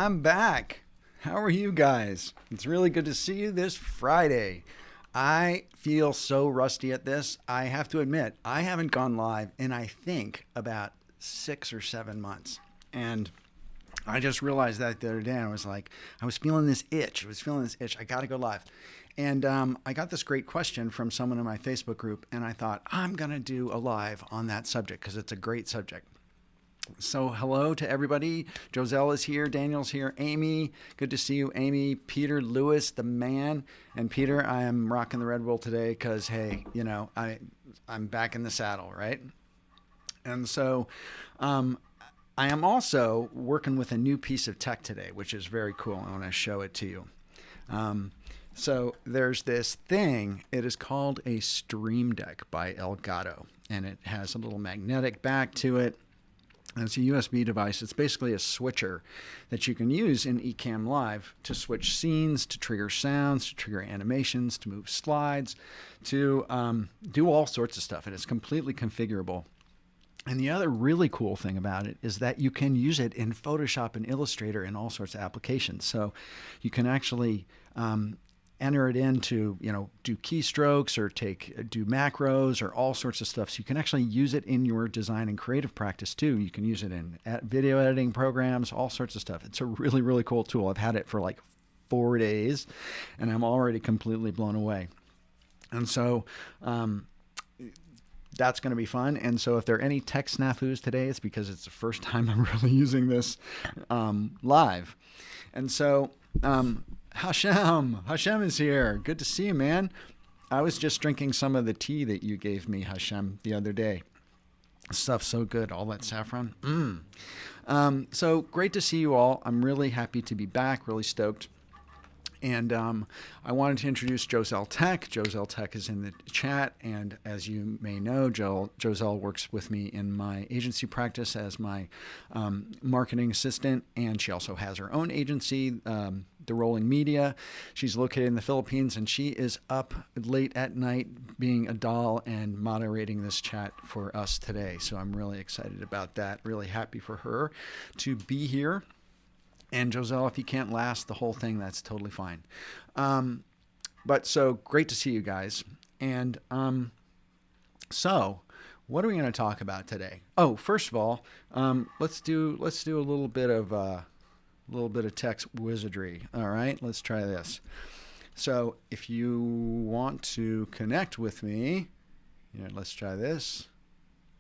I'm back. How are you guys? It's really good to see you this Friday. I feel so rusty at this. I have to admit, I haven't gone live in, I think, about 6 or 7 months. And I just realized that the other day. I was feeling this itch. I got to go live. And I got this great question from someone in my Facebook group, and I thought, I'm going to do a live on that subject because it's a great subject. So hello to everybody. Joselle is here. Daniel's here. Amy, good to see you. Amy, Peter, Lewis, the man. And Peter, I am rocking the Red Bull today because, hey, I'm back in the saddle, right? And so I am also working with a new piece of tech today, which is very cool. I want to show it to you. So there's this thing. It is called a Stream Deck by Elgato, and it has a little magnetic back to it. And it's a USB device. It's basically a switcher that you can use in Ecamm Live to switch scenes, to trigger sounds, to trigger animations, to move slides, to do all sorts of stuff. And it's completely configurable. And the other really cool thing about it is that you can use it in Photoshop and Illustrator and all sorts of applications. So you can actually enter it in to, do keystrokes or do macros or all sorts of stuff. So you can actually use it in your design and creative practice too. You can use it in video editing programs, all sorts of stuff. It's a really, really cool tool. I've had it for like 4 days and I'm already completely blown away. And so, that's going to be fun. And so if there are any tech snafus today, it's because it's the first time I'm really using this live. And so Hashem is here. Good to see you, man. I was just drinking some of the tea that you gave me, Hashem, the other day. Stuff's so good. All that saffron. So great to see you all. I'm really happy to be back, really stoked. And I wanted to introduce Joselle Tech. Joselle Tech is in the chat. And as you may know, Joselle works with me in my agency practice as my marketing assistant. And she also has her own agency, The Rolling Media. She's located in the Philippines, and she is up late at night being a doll and moderating this chat for us today. So I'm really excited about that. Really happy for her to be here. And Joselle, if you can't last the whole thing, that's totally fine. But so great to see you guys. And so what are we going to talk about today? Oh, first of all, let's do a little bit of text wizardry. All right, let's try this. So if you want to connect with me, let's try this.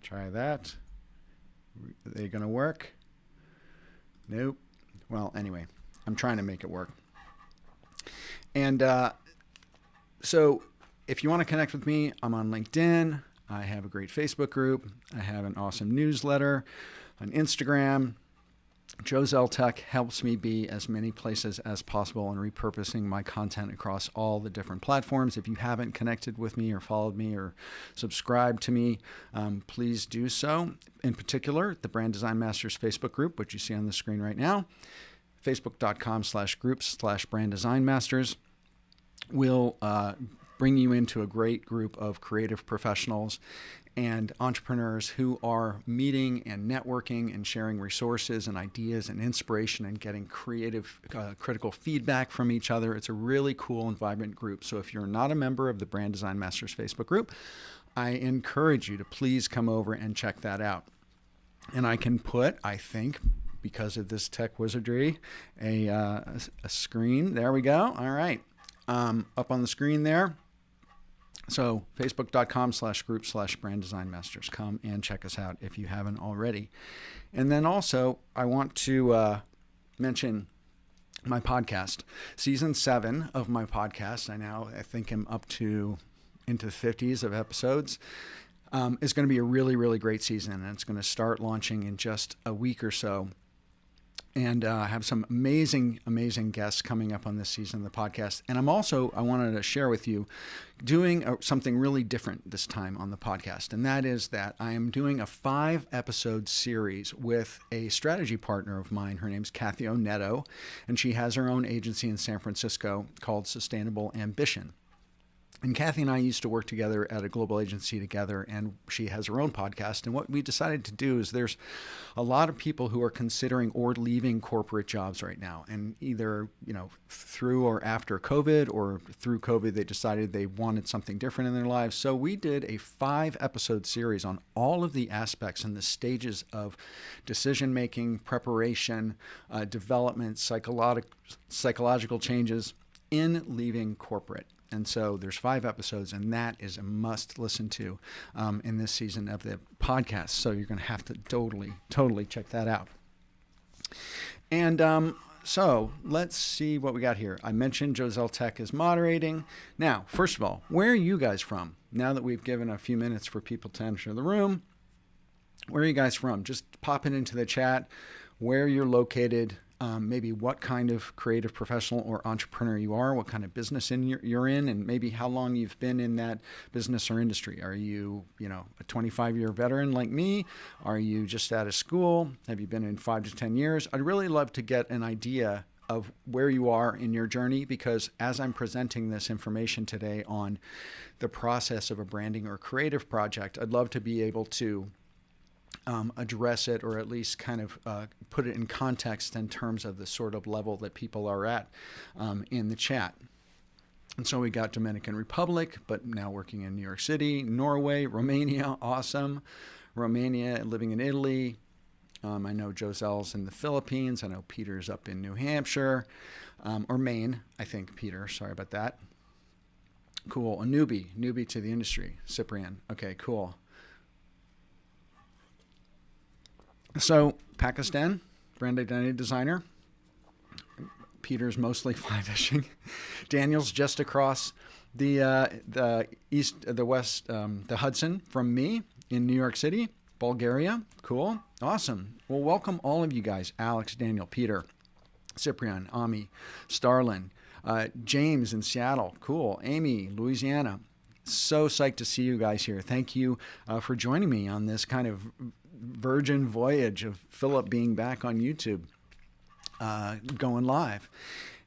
Try that. Are they going to work? Nope. Well, anyway, I'm trying to make it work. And so if you want to connect with me, I'm on LinkedIn. I have a great Facebook group. I have an awesome newsletter on Instagram. Joselle Tech helps me be as many places as possible in repurposing my content across all the different platforms. If you haven't connected with me or followed me or subscribed to me, please do so. In particular, the Brand Design Masters Facebook group, which you see on the screen right now, facebook.com/groups/Brand Design Masters, will bring you into a great group of creative professionals and entrepreneurs who are meeting and networking and sharing resources and ideas and inspiration and getting creative, critical feedback from each other. It's a really cool and vibrant group. So if you're not a member of the Brand Design Masters Facebook group, I encourage you to please come over and check that out. And I can put, I think, because of this tech wizardry, a screen. There we go. All right. Up on the screen there. So facebook.com/group/Brand Design Masters. Come and check us out if you haven't already. And then also, I want to mention my podcast. Season 7 of my podcast, I think I'm up to into the 50s of episodes, is going to be a really, really great season. And it's going to start launching in just a week or so. And I have some amazing, amazing guests coming up on this season of the podcast. And I wanted to share with you doing something really different this time on the podcast. And that is that I am doing a 5-episode series with a strategy partner of mine. Her name's Kathy Onetto, and she has her own agency in San Francisco called Sustainable Ambition. And Kathy and I used to work together at a global agency together, and she has her own podcast. And what we decided to do is there's a lot of people who are considering or leaving corporate jobs right now. And either, through or after COVID or through COVID, they decided they wanted something different in their lives. So we did a 5-episode series on all of the aspects and the stages of decision-making, preparation, development, psychological changes in leaving corporate. And so there's 5 episodes, and that is a must listen to in this season of the podcast. So you're going to have to totally check that out. And so let's see what we got here. I mentioned Joselle Tech is moderating. Now, first of all, where are you guys from? Now that we've given a few minutes for people to enter the room, where are you guys from? Just pop it into the chat where you're located. Maybe what kind of creative professional or entrepreneur you are, what kind of business you're in, and maybe how long you've been in that business or industry. Are you, a 25-year veteran like me? Are you just out of school? Have you been in 5 to 10 years? I'd really love to get an idea of where you are in your journey, because as I'm presenting this information today on the process of a branding or creative project, I'd love to be able to address it, or at least kind of put it in context in terms of the sort of level that people are at in the chat. And so we got Dominican Republic, but now working in New York City, Norway, Romania, awesome. Romania, living in Italy. I know Joselle's in the Philippines. I know Peter's up in New Hampshire, or Maine, I think, Peter. Sorry about that. Cool. A newbie to the industry. Cyprian. Okay, cool. So Pakistan, brand identity designer. Peter's mostly fly fishing. Daniel's just across the Hudson from me in New York City, Bulgaria. Cool, awesome. Well, welcome all of you guys: Alex, Daniel, Peter, Cyprian, Ami, Starlin, James in Seattle. Cool, Amy, Louisiana. So psyched to see you guys here. Thank you for joining me on this kind of virgin voyage of Philip being back on YouTube, going live.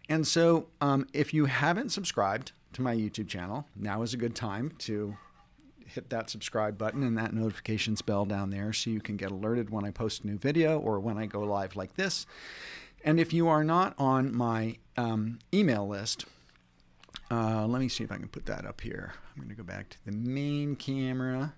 And so if you haven't subscribed to my YouTube channel, now is a good time to hit that subscribe button and that notifications bell down there so you can get alerted when I post a new video or when I go live like this. And if you are not on my email list, let me see if I can put that up here. I'm going to go back to the main camera,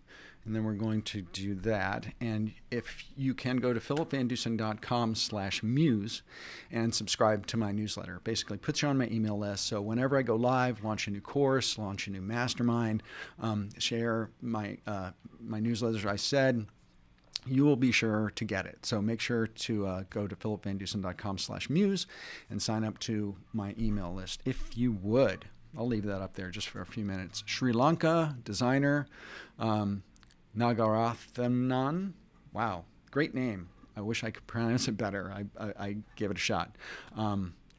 and then we're going to do that. And if you can go to philipvandusen.com/muse and subscribe to my newsletter. Basically puts you on my email list. So whenever I go live, launch a new course, launch a new mastermind, share my newsletters, I said, you will be sure to get it. So make sure to go to philipvandusen.com/muse and sign up to my email list if you would. I'll leave that up there just for a few minutes. Sri Lanka, designer, Nagarathanan. Wow, great name. I wish I could pronounce it better. I gave it a shot.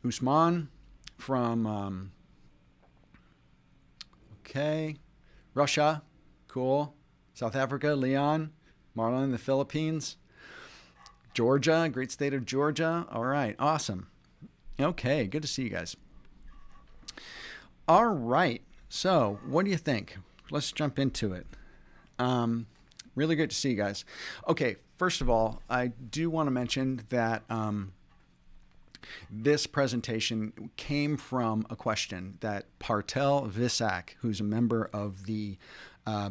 Usman from, Russia. Cool. South Africa, Leon. Marlon in the Philippines. Georgia, great state of Georgia. All right, awesome. Okay, good to see you guys. All right, so what do you think? Let's jump into it. Really great to see you guys. Okay, first of all, I do want to mention that this presentation came from a question that Partel Visak, who's a member of the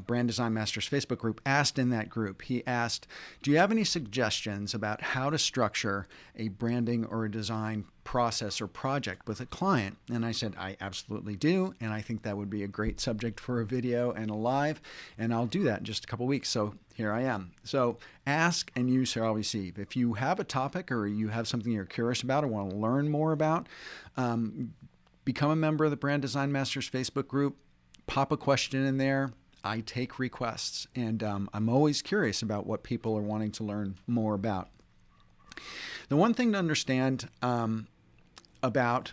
Brand Design Masters Facebook group, asked in that group. He asked, do you have any suggestions about how to structure a branding or a design process or project with a client? And I said, I absolutely do. And I think that would be a great subject for a video and a live. And I'll do that in just a couple weeks. So here I am. So ask and you shall receive. If you have a topic or you have something you're curious about or want to learn more about, become a member of the Brand Design Masters Facebook group. Pop a question in there. I take requests, and I'm always curious about what people are wanting to learn more about. The one thing to understand about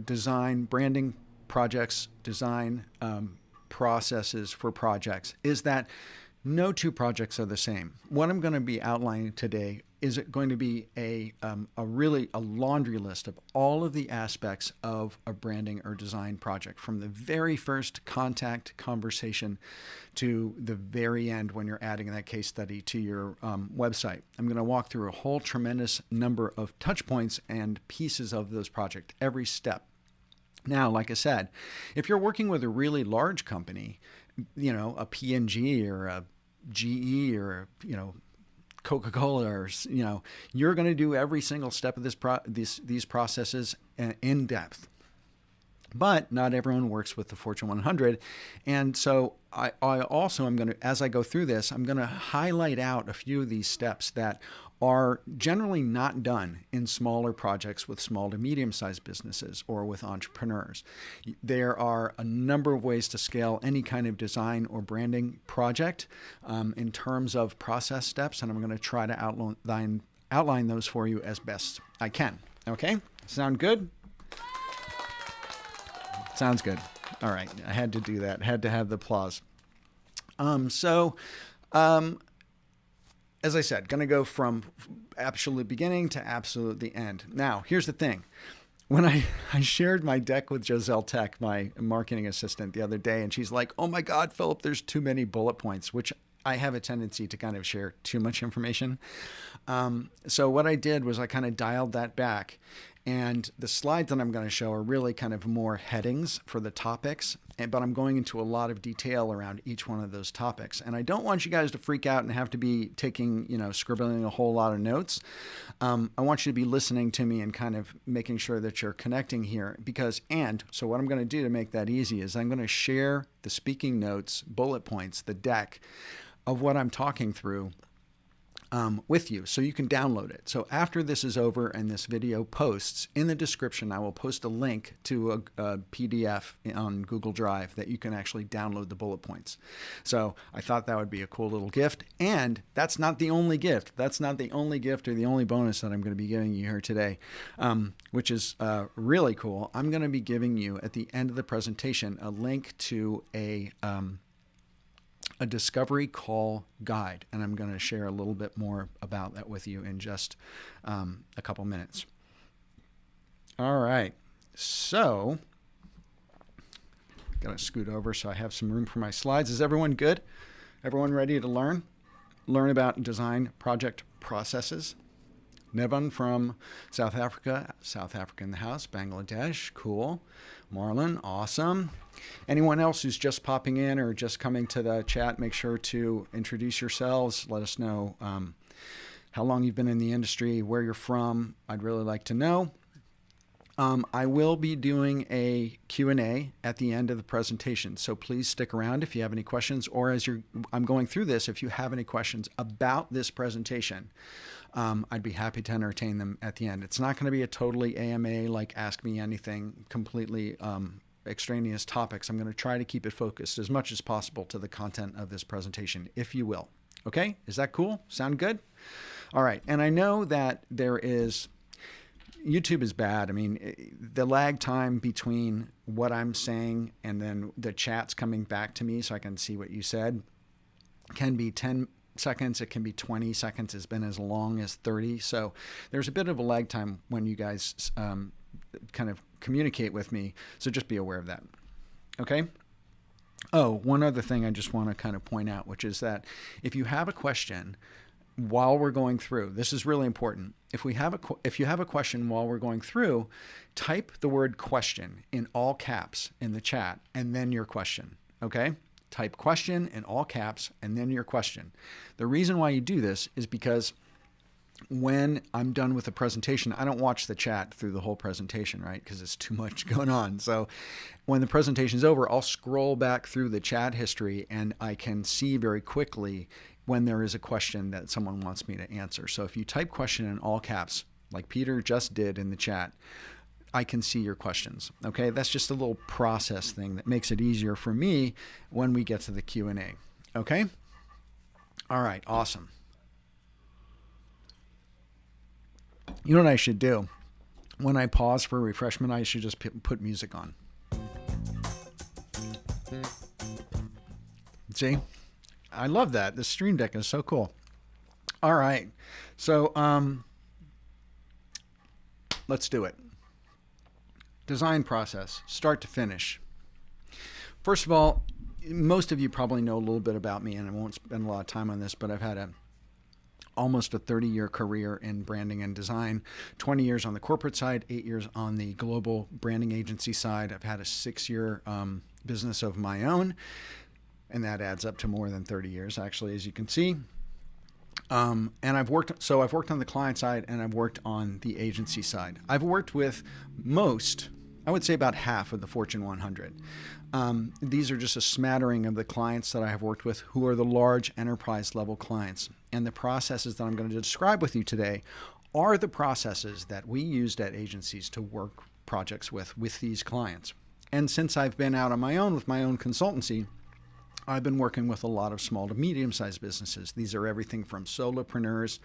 design, branding projects, design processes for projects is that no two projects are the same. What I'm going to be outlining today is it going to be a really a laundry list of all of the aspects of a branding or design project, from the very first contact conversation to the very end when you're adding that case study to your website. I'm going to walk through a whole tremendous number of touch points and pieces of those projects, every step. Now, like I said, if you're working with a really large company, a P&G or a GE or Coca-Cola, or you're going to do every single step of these processes in depth. But not everyone works with the Fortune 100. And so I also am going to, as I go through this, I'm going to highlight out a few of these steps that are generally not done in smaller projects with small to medium-sized businesses or with entrepreneurs. There are a number of ways to scale any kind of design or branding project in terms of process steps, and I'm going to try to outline those for you as best I can. Okay? Sound good? Sounds good. All right. I had to do that. Had to have the applause. As I said, going to go from absolute beginning to absolute the end. Now, here's the thing. When I shared my deck with Joselle Tech, my marketing assistant, the other day, and she's like, "Oh my God, Philip, there's too many bullet points," which I have a tendency to kind of share too much information. So what I did was I kind of dialed that back. And the slides that I'm going to show are really kind of more headings for the topics, but I'm going into a lot of detail around each one of those topics. And I don't want you guys to freak out and have to be taking, scribbling a whole lot of notes. I want you to be listening to me and kind of making sure that you're connecting here so what I'm going to do to make that easy is I'm going to share the speaking notes, bullet points, the deck of what I'm talking through with you, so you can download it. So after this is over and this video posts, in the description I will post a link to a PDF on Google Drive that you can actually download the bullet points. So I thought that would be a cool little gift. And that's not the only gift. That's not the only gift or the only bonus that I'm going to be giving you here today, which is really cool. I'm going to be giving you at the end of the presentation a link to a discovery call guide, and I'm going to share a little bit more about that with you in just a couple minutes. All right, so got to scoot over so I have some room for my slides. Is everyone good? Everyone ready to learn about design project processes? Nevan from South Africa in the house. Bangladesh, cool. Marlon, awesome. Anyone else who's just popping in or just coming to the chat, make sure to introduce yourselves. Let us know how long you've been in the industry, where you're from. I'd really like to know. I will be doing a Q&A at the end of the presentation, so please stick around if you have any questions, or I'm going through this, if you have any questions about this presentation, I'd be happy to entertain them at the end. It's not going to be a totally AMA, like ask me anything, completely extraneous topics. I'm going to try to keep it focused as much as possible to the content of this presentation, if you will. Okay? Is that cool? Sound good? All right. And I know that YouTube is bad. I mean, the lag time between what I'm saying and then the chat's coming back to me so I can see what you said can be 10 seconds. It can be 20 seconds. It's been as long as 30. So there's a bit of a lag time when you guys kind of communicate with me. So just be aware of that. Okay? Oh, one other thing I just want to kind of point out, which is that if you have a question while we're going through, this is really important. If you have a question while we're going through, type the word question in all caps in the chat and then your question. Okay? Type question in all caps and then your question. The reason why you do this is because when I'm done with the presentation, I don't watch the chat through the whole presentation, right? Because it's too much going on. So when the presentation's over, I'll scroll back through the chat history and I can see very quickly when there is a question that someone wants me to answer. So if you type question in all caps, like Peter just did in the chat, I can see your questions. Okay, that's just a little process thing that makes it easier for me when we get to the Q&A. Okay? All right, awesome. You know what I should do? When I pause for refreshment, I should just put music on. See? I love that. The Stream Deck is so cool. All right. So let's do it. Design process, start to finish. First of all, most of you probably know a little bit about me, and I won't spend a lot of time on this, but I've had almost a 30-year career in branding and design, 20 years on the corporate side, 8 years on the global branding agency side. I've had a 6-year business of my own, and that adds up to more than 30 years, actually, as you can see. And I've worked on the client side and I've worked on the agency side. I've worked with most, I would say about half of the Fortune 100. These are just a smattering of the clients that I have worked with who are the large enterprise level clients. And the processes that I'm going to describe with you today are the processes that we used at agencies to work projects with these clients. And since I've been out on my own with my own consultancy, I've been working with a lot of small to medium-sized businesses. These are everything from solopreneurs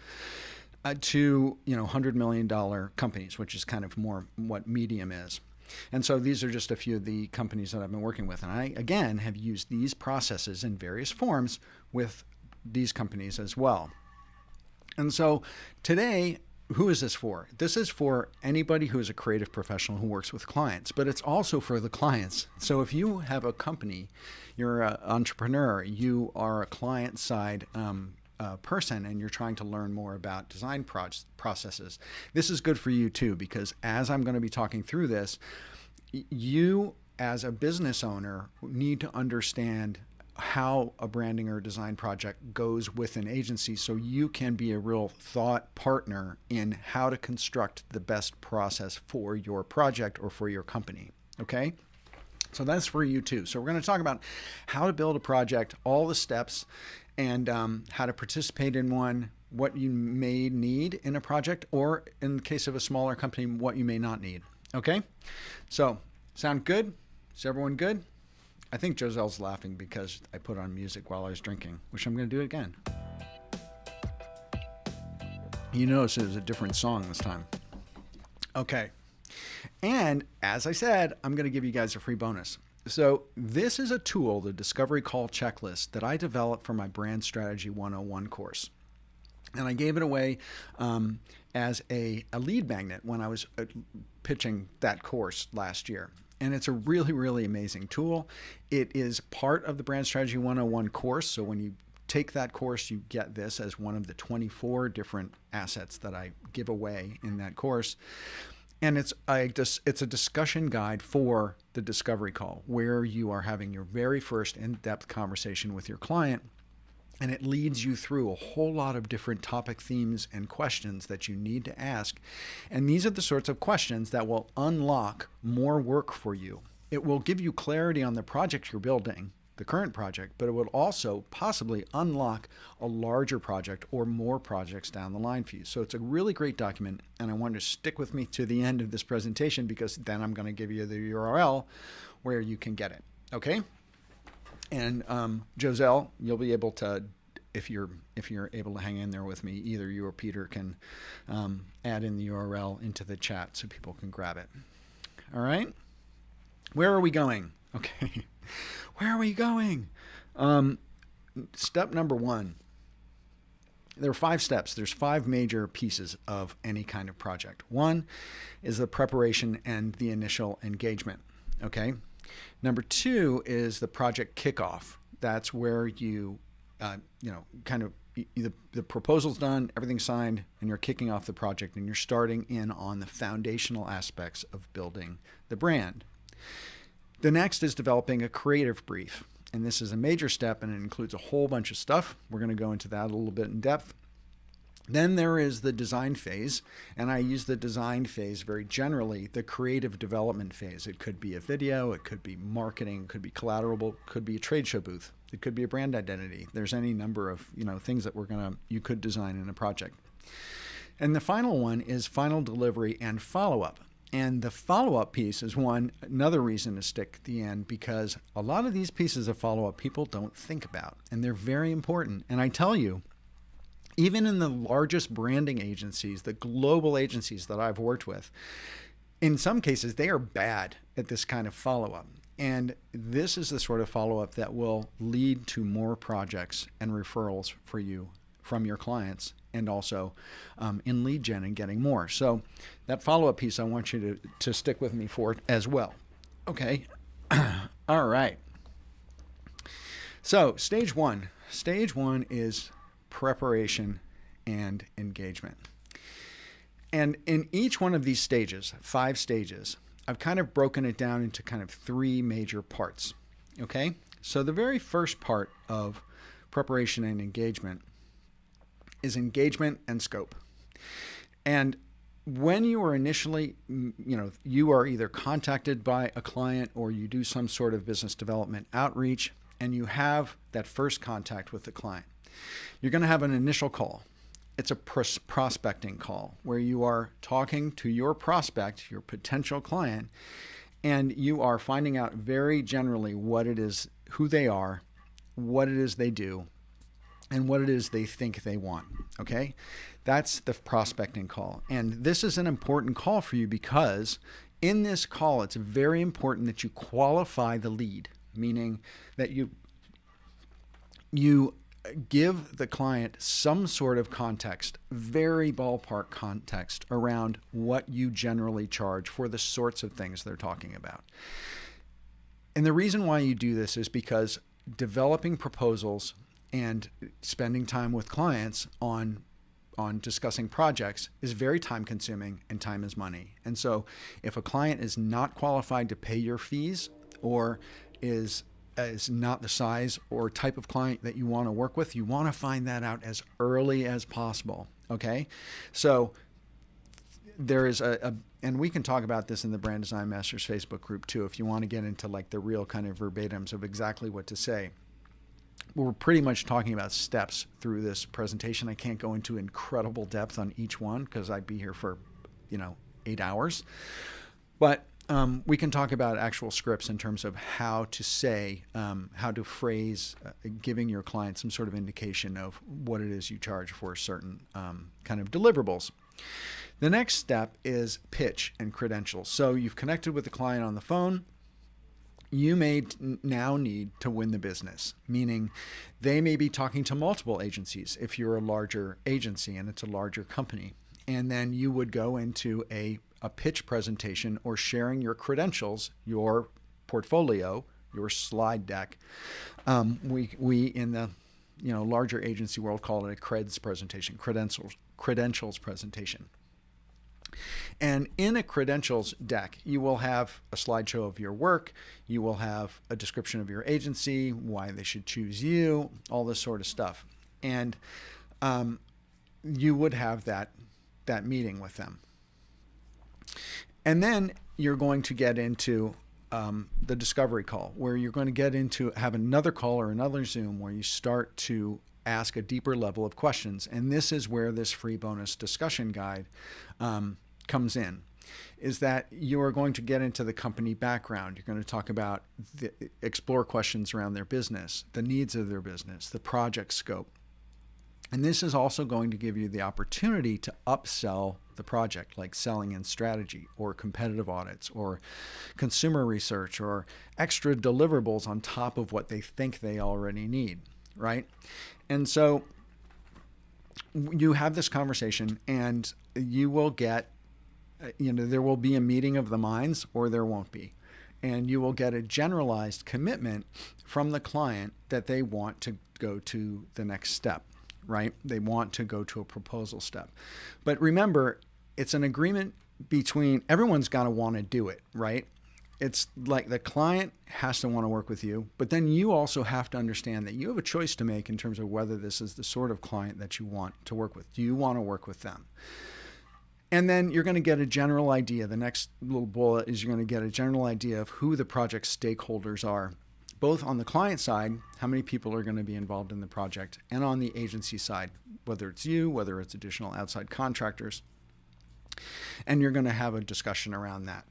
to $100 million companies, which is kind of more what medium is. And so these are just a few of the companies that I've been working with. And I, again, have used these processes in various forms with these companies as well. And so today, who is this for? This is for anybody who is a creative professional who works with clients, but it's also for the clients. So if you have a company, you're an entrepreneur, you are a client-side person, and you're trying to learn more about design processes, this is good for you too, because as I'm going to be talking through this, you as a business owner need to understand how a branding or design project goes with an agency so you can be a real thought partner in how to construct the best process for your project or for your company. Okay? So that's for you too. So we're going to talk about how to build a project, all the steps, and how to participate in one, what you may need in a project, or in the case of a smaller company, what you may not need. Okay? So, sound good? Is everyone good? I think Joselle's laughing because I put on music while I was drinking, which I'm going to do again. You notice it was a different song this time. Okay. And as I said, I'm going to give you guys a free bonus. So this is a tool, the Discovery Call Checklist, that I developed for my Brand Strategy 101 course. And I gave it away as a lead magnet when I was pitching that course last year. And it's a really, really amazing tool. It is part of the Brand Strategy 101 course. So when you take that course, you get this as one of the 24 different assets that I give away in that course. And it's a discussion guide for the discovery call, where you are having your very first in-depth conversation with your client. And it leads you through a whole lot of different topic themes and questions that you need to ask. And these are the sorts of questions that will unlock more work for you. It will give you clarity on the project you're building, the current project, but it will also possibly unlock a larger project or more projects down the line for you. So it's a really great document, and I want you to stick with me to the end of this presentation, because then I'm going to give you the URL where you can get it. Okay? And Joselle, you'll be able to, if you're able to hang in there with me, either you or Peter can add in the URL into the chat so people can grab it. All right? Where are we going? Okay. Where are we going? Step number 1. There are 5 steps. There's 5 major pieces of any kind of project. 1 is the preparation and the initial engagement. Okay. Number 2 is the project kickoff. That's where you, the proposal's done, everything's signed, and you're kicking off the project, and you're starting in on the foundational aspects of building the brand. The next is developing a creative brief. And this is a major step, and it includes a whole bunch of stuff. We're going to go into that a little bit in depth. Then there is the design phase, and I use the design phase very generally, the creative development phase. It could be a video, it could be marketing, it could be collateral, it could be a trade show booth, it could be a brand identity. There's any number of things that you could design in a project. And the final one is final delivery and follow-up. And the follow-up piece is another reason to stick at the end, because a lot of these pieces of follow-up people don't think about, and they're very important. And I tell you, even in the largest branding agencies, the global agencies that I've worked with, in some cases, they are bad at this kind of follow-up. And this is the sort of follow-up that will lead to more projects and referrals for you from your clients and also in lead gen and getting more. So that follow-up piece, I want you to stick with me for as well. Okay. All right. So stage one is preparation and engagement. And in each one of these stages, 5 stages, I've kind of broken it down into kind of 3 major parts. Okay? So the very first part of preparation and engagement is engagement and scope. And when you are initially, you are either contacted by a client or you do some sort of business development outreach and you have that first contact with the client, you're going to have an initial call. It's a prospecting call where you are talking to your prospect, your potential client, and you are finding out very generally what it is, who they are, what it is they do, and what it is they think they want. Okay? That's the prospecting call. And this is an important call for you because in this call, it's very important that you qualify the lead, meaning that you give the client some sort of context, very ballpark context around what you generally charge for the sorts of things they're talking about. And the reason why you do this is because developing proposals and spending time with clients on discussing projects is very time consuming, and time is money. And so if a client is not qualified to pay your fees or is not the size or type of client that you want to work with, you want to find that out as early as possible. Okay? So there is and we can talk about this in the Brand Design Masters Facebook group too, if you want to get into like the real kind of verbatims of exactly what to say. We're pretty much talking about steps through this presentation. I can't go into incredible depth on each one because I'd be here for, 8 hours. But we can talk about actual scripts in terms of how to say, how to phrase, giving your client some sort of indication of what it is you charge for certain kind of deliverables. The next step is pitch and credentials. So you've connected with the client on the phone. You may now need to win the business, meaning they may be talking to multiple agencies if you're a larger agency and it's a larger company. And then you would go into a pitch presentation or sharing your credentials, your portfolio, your slide deck. We in the larger agency world call it a creds presentation, credentials presentation. And in a credentials deck, you will have a slideshow of your work. You will have a description of your agency, why they should choose you, all this sort of stuff. And you would have that meeting with them. And then you're going to get into the discovery call, where you're going to have another call or another Zoom where you start to ask a deeper level of questions. And this is where this free bonus discussion guide comes in, is that you are going to get into the company background. You're going to talk about, explore questions around their business, the needs of their business, the project scope. And this is also going to give you the opportunity to upsell the project, like selling in strategy or competitive audits or consumer research or extra deliverables on top of what they think they already need, right? And so you have this conversation and you will get, there will be a meeting of the minds or there won't be. And you will get a generalized commitment from the client that they want to go to the next step, right? They want to go to a proposal step. But remember, it's an agreement between, everyone's got to want to do it, right? It's like the client has to want to work with you, but then you also have to understand that you have a choice to make in terms of whether this is the sort of client that you want to work with. Do you want to work with them? And then you're going to get a general idea. The next little bullet is you're going to get a general idea of who the project stakeholders are, both on the client side, how many people are going to be involved in the project, and on the agency side, whether it's you, whether it's additional outside contractors. And you're going to have a discussion around that.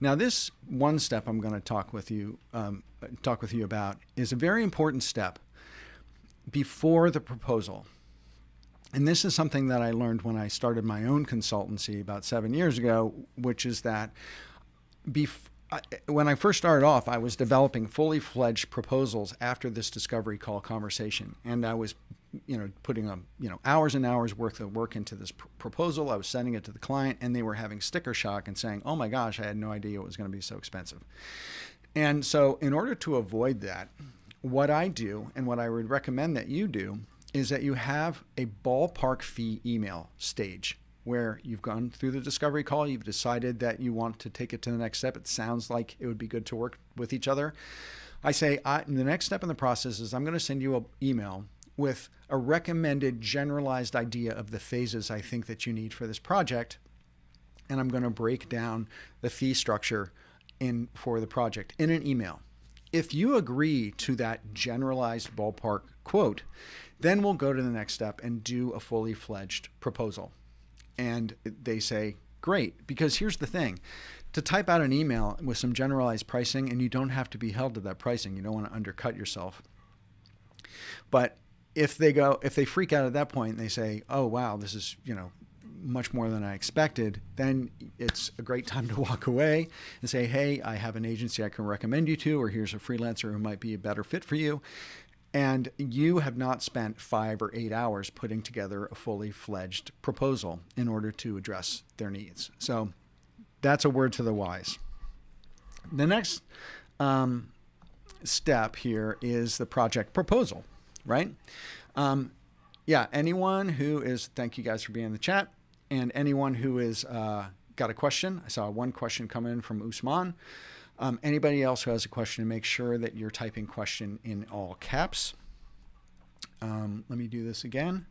Now, this one step I'm going to talk with you about is a very important step before the proposal. And this is something that I learned when I started my own consultancy about 7 years ago, which is that when I first started off, I was developing fully fledged proposals after this discovery call conversation. And I was putting hours and hours worth of work into this proposal. I was sending it to the client, and they were having sticker shock and saying, "Oh my gosh, I had no idea it was going to be so expensive." And so in order to avoid that, what I do and what I would recommend that you do is that you have a ballpark fee email stage where you've gone through the discovery call, you've decided that you want to take it to the next step. It sounds like it would be good to work with each other. I say, the next step in the process is I'm going to send you an email with a recommended generalized idea of the phases I think that you need for this project. And I'm going to break down the fee structure for the project in an email. If you agree to that generalized ballpark quote, then we'll go to the next step and do a fully fledged proposal. And they say, great, because here's the thing. To type out an email with some generalized pricing, and you don't have to be held to that pricing, you don't want to undercut yourself. But if they freak out at that point and they say, oh, wow, this is, much more than I expected, then it's a great time to walk away and say, hey, I have an agency I can recommend you to, or here's a freelancer who might be a better fit for you. And you have not spent 5 or 8 hours putting together a fully fledged proposal in order to address their needs. So that's a word to the wise. The next step here is the project proposal, right? Anyone who is, thank you guys for being in the chat. And anyone who is got a question, I saw one question come in from Usman. Anybody else who has a question, make sure that you're typing question in all caps. Let me do this again.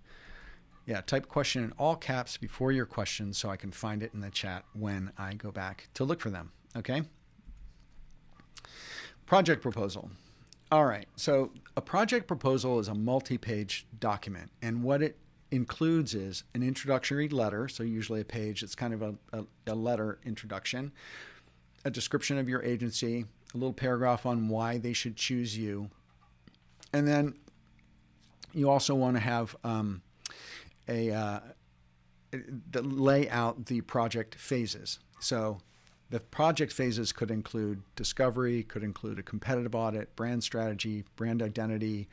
Yeah, type question in all caps before your question so I can find it in the chat when I go back to look for them, okay? Project proposal. All right, so a project proposal is a multi-page document, and what it includes is an introductory letter, so usually a page. It's kind of a letter introduction, a description of your agency, a little paragraph on why they should choose you, and then you also want to have lay out the project phases. So the project phases could include discovery, could include a competitive audit, brand strategy, brand identity,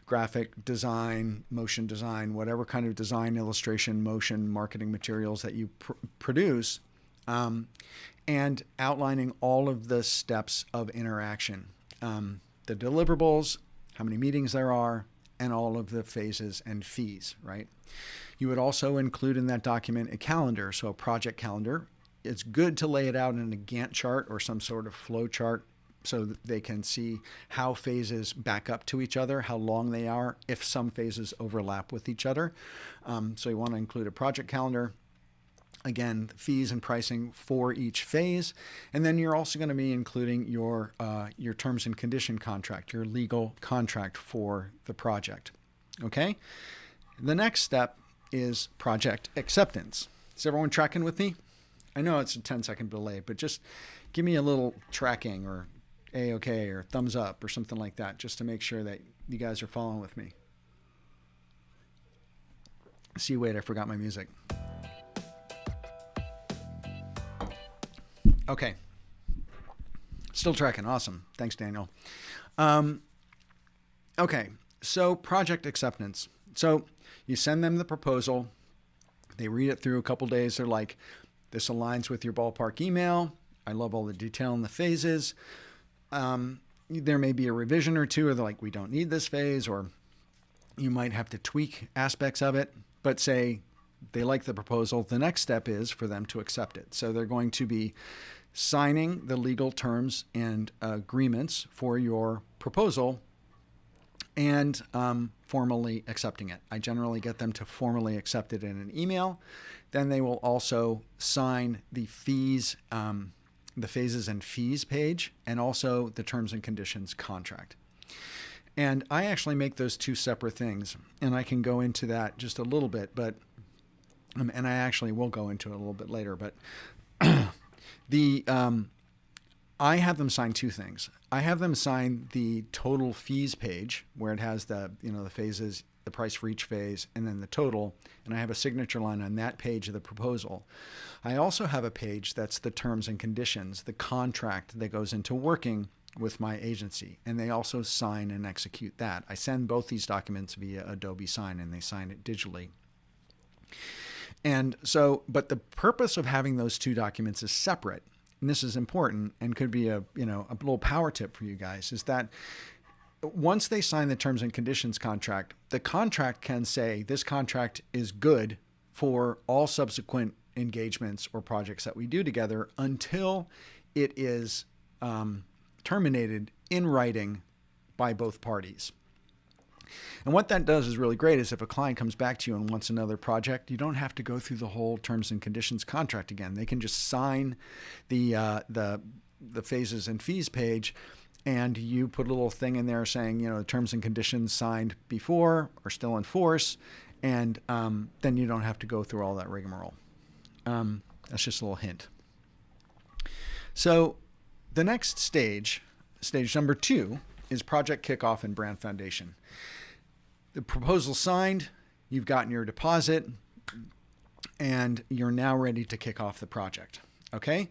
graphic design, motion design, whatever kind of design, illustration, motion, marketing materials that you produce, and outlining all of the steps of interaction, the deliverables, how many meetings there are, and all of the phases and fees, right? You would also include in that document a calendar, so a project calendar. It's good to lay it out in a Gantt chart or some sort of flow chart so that they can see how phases back up to each other, how long they are, if some phases overlap with each other. So you want to include a project calendar. Again, fees and pricing for each phase. And then you're also going to be including your terms and condition contract, your legal contract for the project. Okay? The next step is project acceptance. Is everyone tracking with me? I know it's a 10-second delay, but just give me a little tracking or A-OK or thumbs up or something like that, just to make sure that you guys are following with me. See, wait, I forgot my music. Okay. Still tracking. Awesome. Thanks, Daniel. Okay. So project acceptance. So you send them the proposal. They read it through a couple days. They're like, this aligns with your ballpark email. I love all the detail in the phases. There may be a revision or two, or they're like, we don't need this phase, or you might have to tweak aspects of it, but say they like the proposal. The next step is for them to accept it. So they're going to be signing the legal terms and agreements for your proposal and formally accepting it. I generally get them to formally accept it in an email. Then they will also sign the fees, the phases and fees page, and also the terms and conditions contract. And I actually make those two separate things, and I can go into that just a little bit, but and I actually will go into it a little bit later, but I have them sign two things. I have them sign the total fees page where it has the phases, the price for each phase, and then the total, and I have a signature line on that page of the proposal. I also have a page that's the terms and conditions, the contract that goes into working with my agency, and they also sign and execute that. I send both these documents via Adobe Sign, and they sign it digitally. And so, but the purpose of having those two documents is separate, and this is important and could be a little power tip for you guys, is that once they sign the terms and conditions contract, the contract can say this contract is good for all subsequent engagements or projects that we do together until it is terminated in writing by both parties. And what that does is really great is if a client comes back to you and wants another project, you don't have to go through the whole terms and conditions contract again. They can just sign the phases and fees page, and you put a little thing in there saying, the terms and conditions signed before are still in force, and then you don't have to go through all that rigmarole. That's just a little hint. So the next stage number 2, is project kickoff and brand foundation. The proposal signed, you've gotten your deposit, and you're now ready to kick off the project. Okay?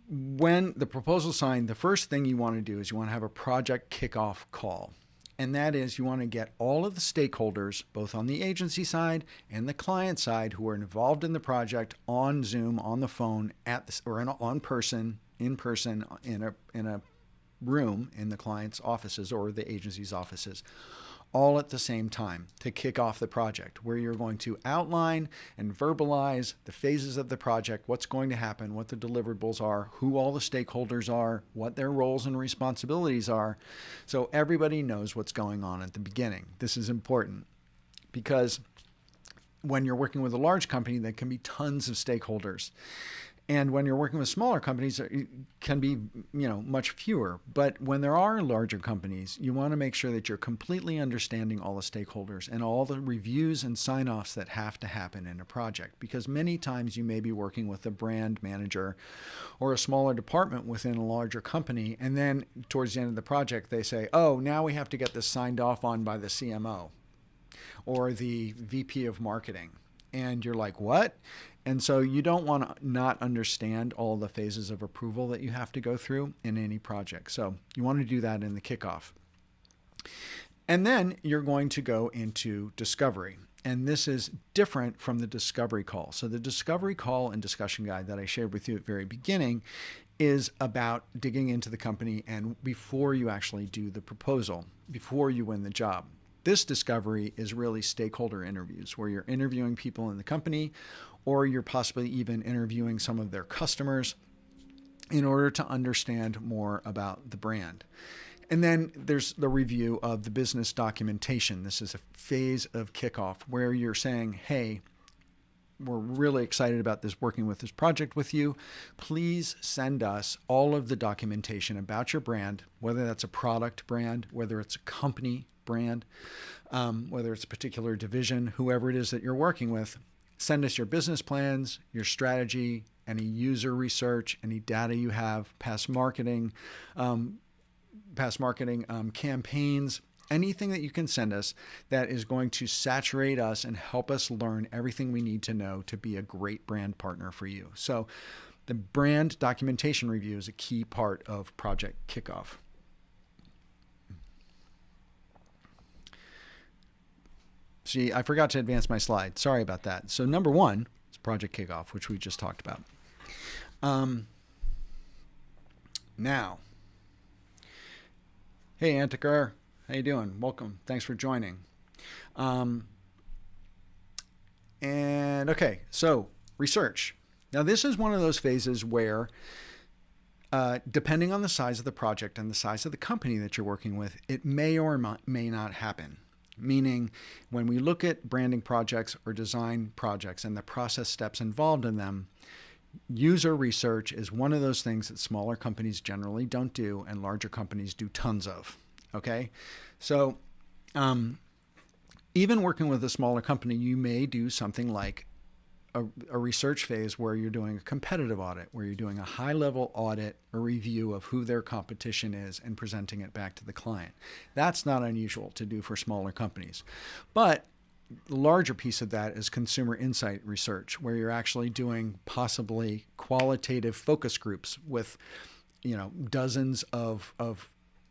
When the proposal signed, the first thing you want to do is you want to have a project kickoff call. And that is you want to get all of the stakeholders, both on the agency side and the client side, who are involved in the project on Zoom, on the phone, in person, in a room in the client's offices or the agency's offices, all at the same time to kick off the project, where you're going to outline and verbalize the phases of the project, what's going to happen, what the deliverables are, who all the stakeholders are, what their roles and responsibilities are, so everybody knows what's going on at the beginning. This is important because when you're working with a large company, there can be tons of stakeholders. And when you're working with smaller companies, it can be, much fewer. But when there are larger companies, you want to make sure that you're completely understanding all the stakeholders and all the reviews and sign-offs that have to happen in a project. Because many times you may be working with a brand manager or a smaller department within a larger company, and then towards the end of the project, they say, oh, now we have to get this signed off on by the CMO or the VP of marketing. And you're like, what? And so you don't want to not understand all the phases of approval that you have to go through in any project. So you want to do that in the kickoff. And then you're going to go into discovery. And this is different from the discovery call. So the discovery call and discussion guide that I shared with you at the very beginning is about digging into the company and before you actually do the proposal, before you win the job. This discovery is really stakeholder interviews, where you're interviewing people in the company, or you're possibly even interviewing some of their customers in order to understand more about the brand. And then there's the review of the business documentation. This is a phase of kickoff where you're saying, hey, we're really excited about working with this project with you. Please send us all of the documentation about your brand, whether that's a product brand, whether it's a company brand, whether it's a particular division, whoever it is that you're working with. Send us your business plans, your strategy, any user research, any data you have, past marketing campaigns, anything that you can send us that is going to saturate us and help us learn everything we need to know to be a great brand partner for you. So the brand documentation review is a key part of Project Kickoff. See, I forgot to advance my slide. Sorry about that. So number 1 is Project Kickoff, which we just talked about. Now, hey, Antikar, how you doing? Welcome. Thanks for joining. And okay, so research. Now, this is one of those phases where, depending on the size of the project and the size of the company that you're working with, it may or may not happen. Meaning, when we look at branding projects or design projects and the process steps involved in them, user research is one of those things that smaller companies generally don't do and larger companies do tons of. Okay? So, even working with a smaller company, you may do something like a research phase where you're doing a competitive audit, where you're doing a high-level audit or review of who their competition is and presenting it back to the client. That's not unusual to do for smaller companies. But the larger piece of that is consumer insight research, where you're actually doing possibly qualitative focus groups with dozens of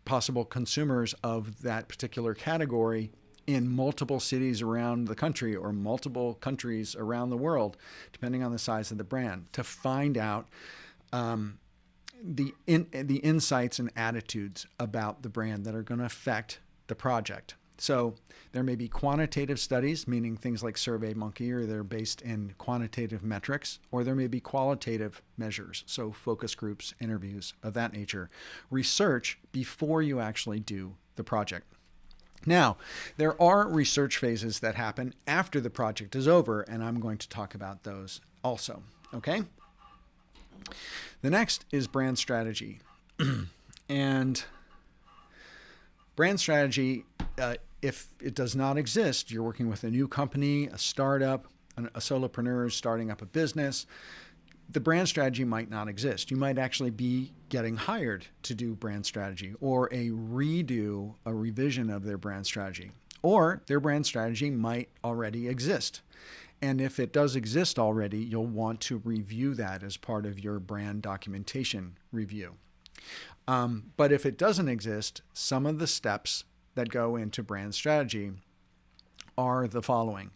possible consumers of that particular category in multiple cities around the country or multiple countries around the world, depending on the size of the brand, to find out the insights and attitudes about the brand that are going to affect the project. So there may be quantitative studies, meaning things like SurveyMonkey, or they're based in quantitative metrics, or there may be qualitative measures, so focus groups, interviews of that nature. Research before you actually do the project. Now, there are research phases that happen after the project is over, and I'm going to talk about those also, okay? The next is brand strategy. And brand strategy, if it does not exist, you're working with a new company, a startup, a solopreneur starting up a business, the brand strategy might not exist. You might actually be getting hired to do brand strategy, or a revision of their brand strategy, or their brand strategy might already exist. And if it does exist already, you'll want to review that as part of your brand documentation review. But if it doesn't exist, some of the steps that go into brand strategy are the following.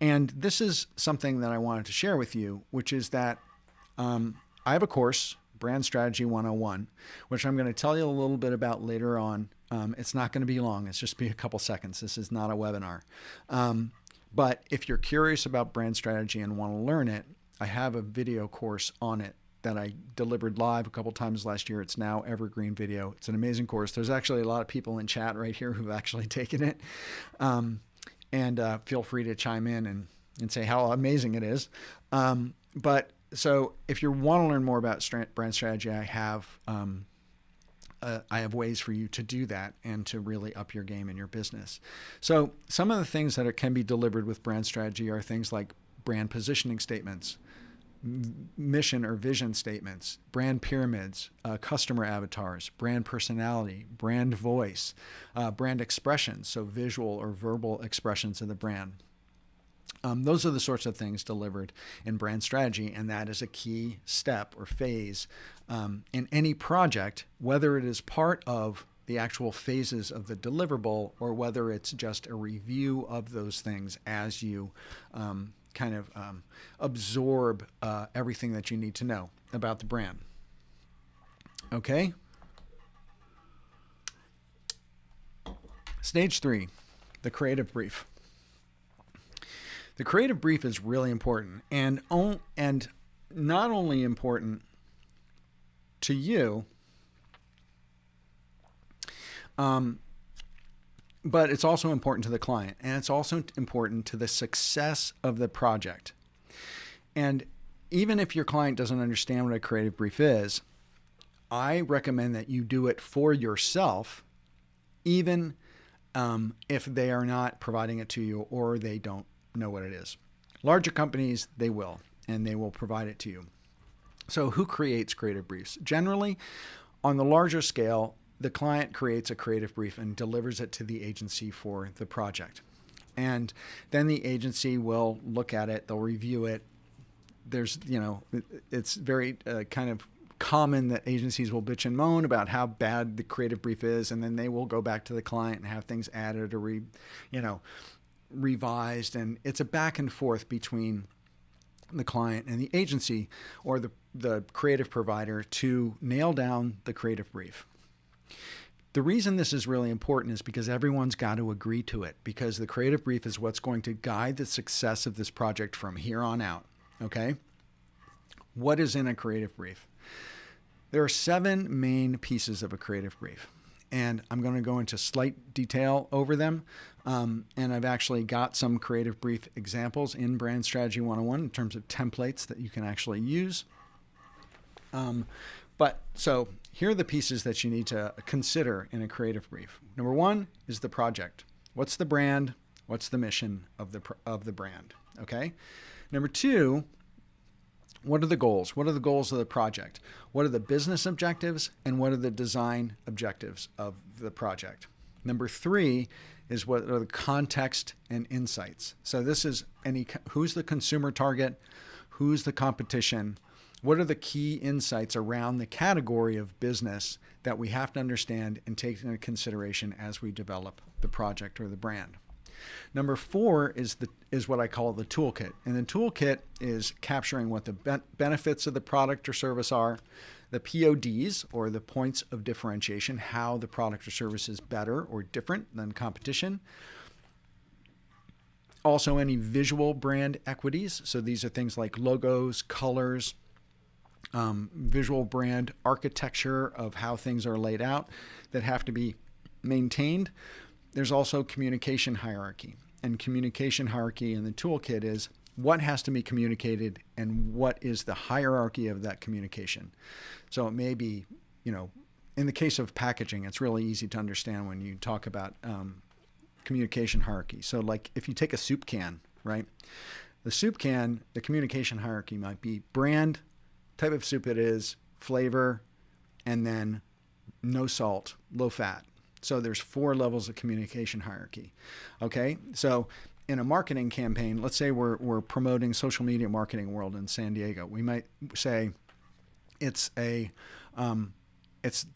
And this is something that I wanted to share with you, which is that I have a course, Brand Strategy 101, which I'm going to tell you a little bit about later on. It's not going to be long. It's just be a couple seconds. This is not a webinar. But if you're curious about brand strategy and want to learn it, I have a video course on it that I delivered live a couple times last year. It's now evergreen video. It's an amazing course. There's actually a lot of people in chat right here who've actually taken it. And feel free to chime in and say how amazing it is. But so if you want to learn more about brand strategy, I have ways for you to do that and to really up your game in your business. So some of the things that can be delivered with brand strategy are things like brand positioning statements, mission or vision statements, brand pyramids, customer avatars, brand personality, brand voice, brand expressions, so visual or verbal expressions of the brand. Those are the sorts of things delivered in brand strategy, and that is a key step or phase in any project, whether it is part of the actual phases of the deliverable or whether it's just a review of those things as you absorb everything that you need to know about the brand. Okay? Stage 3, the creative brief. The creative brief is really important, and not only important to you, but it's also important to the client, and it's also important to the success of the project. And even if your client doesn't understand what a creative brief is, I recommend that you do it for yourself, even if they are not providing it to you or they don't know what it is. Larger companies, they will, and they will provide it to you. So who creates creative briefs? Generally, on the larger scale, the client creates a creative brief and delivers it to the agency for the project. And then the agency will look at it, they'll review it. There's, it's very kind of common that agencies will bitch and moan about how bad the creative brief is, and then they will go back to the client and have things added or revised, and it's a back and forth between the client and the agency or the creative provider to nail down the creative brief. The reason this is really important is because everyone's got to agree to it, because the creative brief is what's going to guide the success of this project from here on out. Okay? What is in a creative brief? There are 7 main pieces of a creative brief, and I'm going to go into slight detail over them. And I've actually got some creative brief examples in Brand Strategy 101 in terms of templates that you can actually use. So here are the pieces that you need to consider in a creative brief. Number 1 is the project. What's the brand? What's the mission of the brand? Okay. Number 2, what are the goals? What are the goals of the project? What are the business objectives? And what are the design objectives of the project? Number 3 is what are the context and insights. So this is who's the consumer target? Who's the competition? What are the key insights around the category of business that we have to understand and take into consideration as we develop the project or the brand? Number 4 is what I call the toolkit. And the toolkit is capturing what the benefits of the product or service are, the PODs, or the points of differentiation, how the product or service is better or different than competition. Also, any visual brand equities. So these are things like logos, colors, visual brand architecture of how things are laid out that have to be maintained. There's also communication hierarchy. And communication hierarchy in the toolkit is what has to be communicated and what is the hierarchy of that communication. So it may be, in the case of packaging, it's really easy to understand when you talk about communication hierarchy. So like if you take a soup can, right? The soup can, the communication hierarchy might be brand, type of soup it is, flavor, and then no salt, low fat. So there's 4 levels of communication hierarchy. Okay, so in a marketing campaign, let's say we're promoting social media marketing world in San Diego. We might say it's the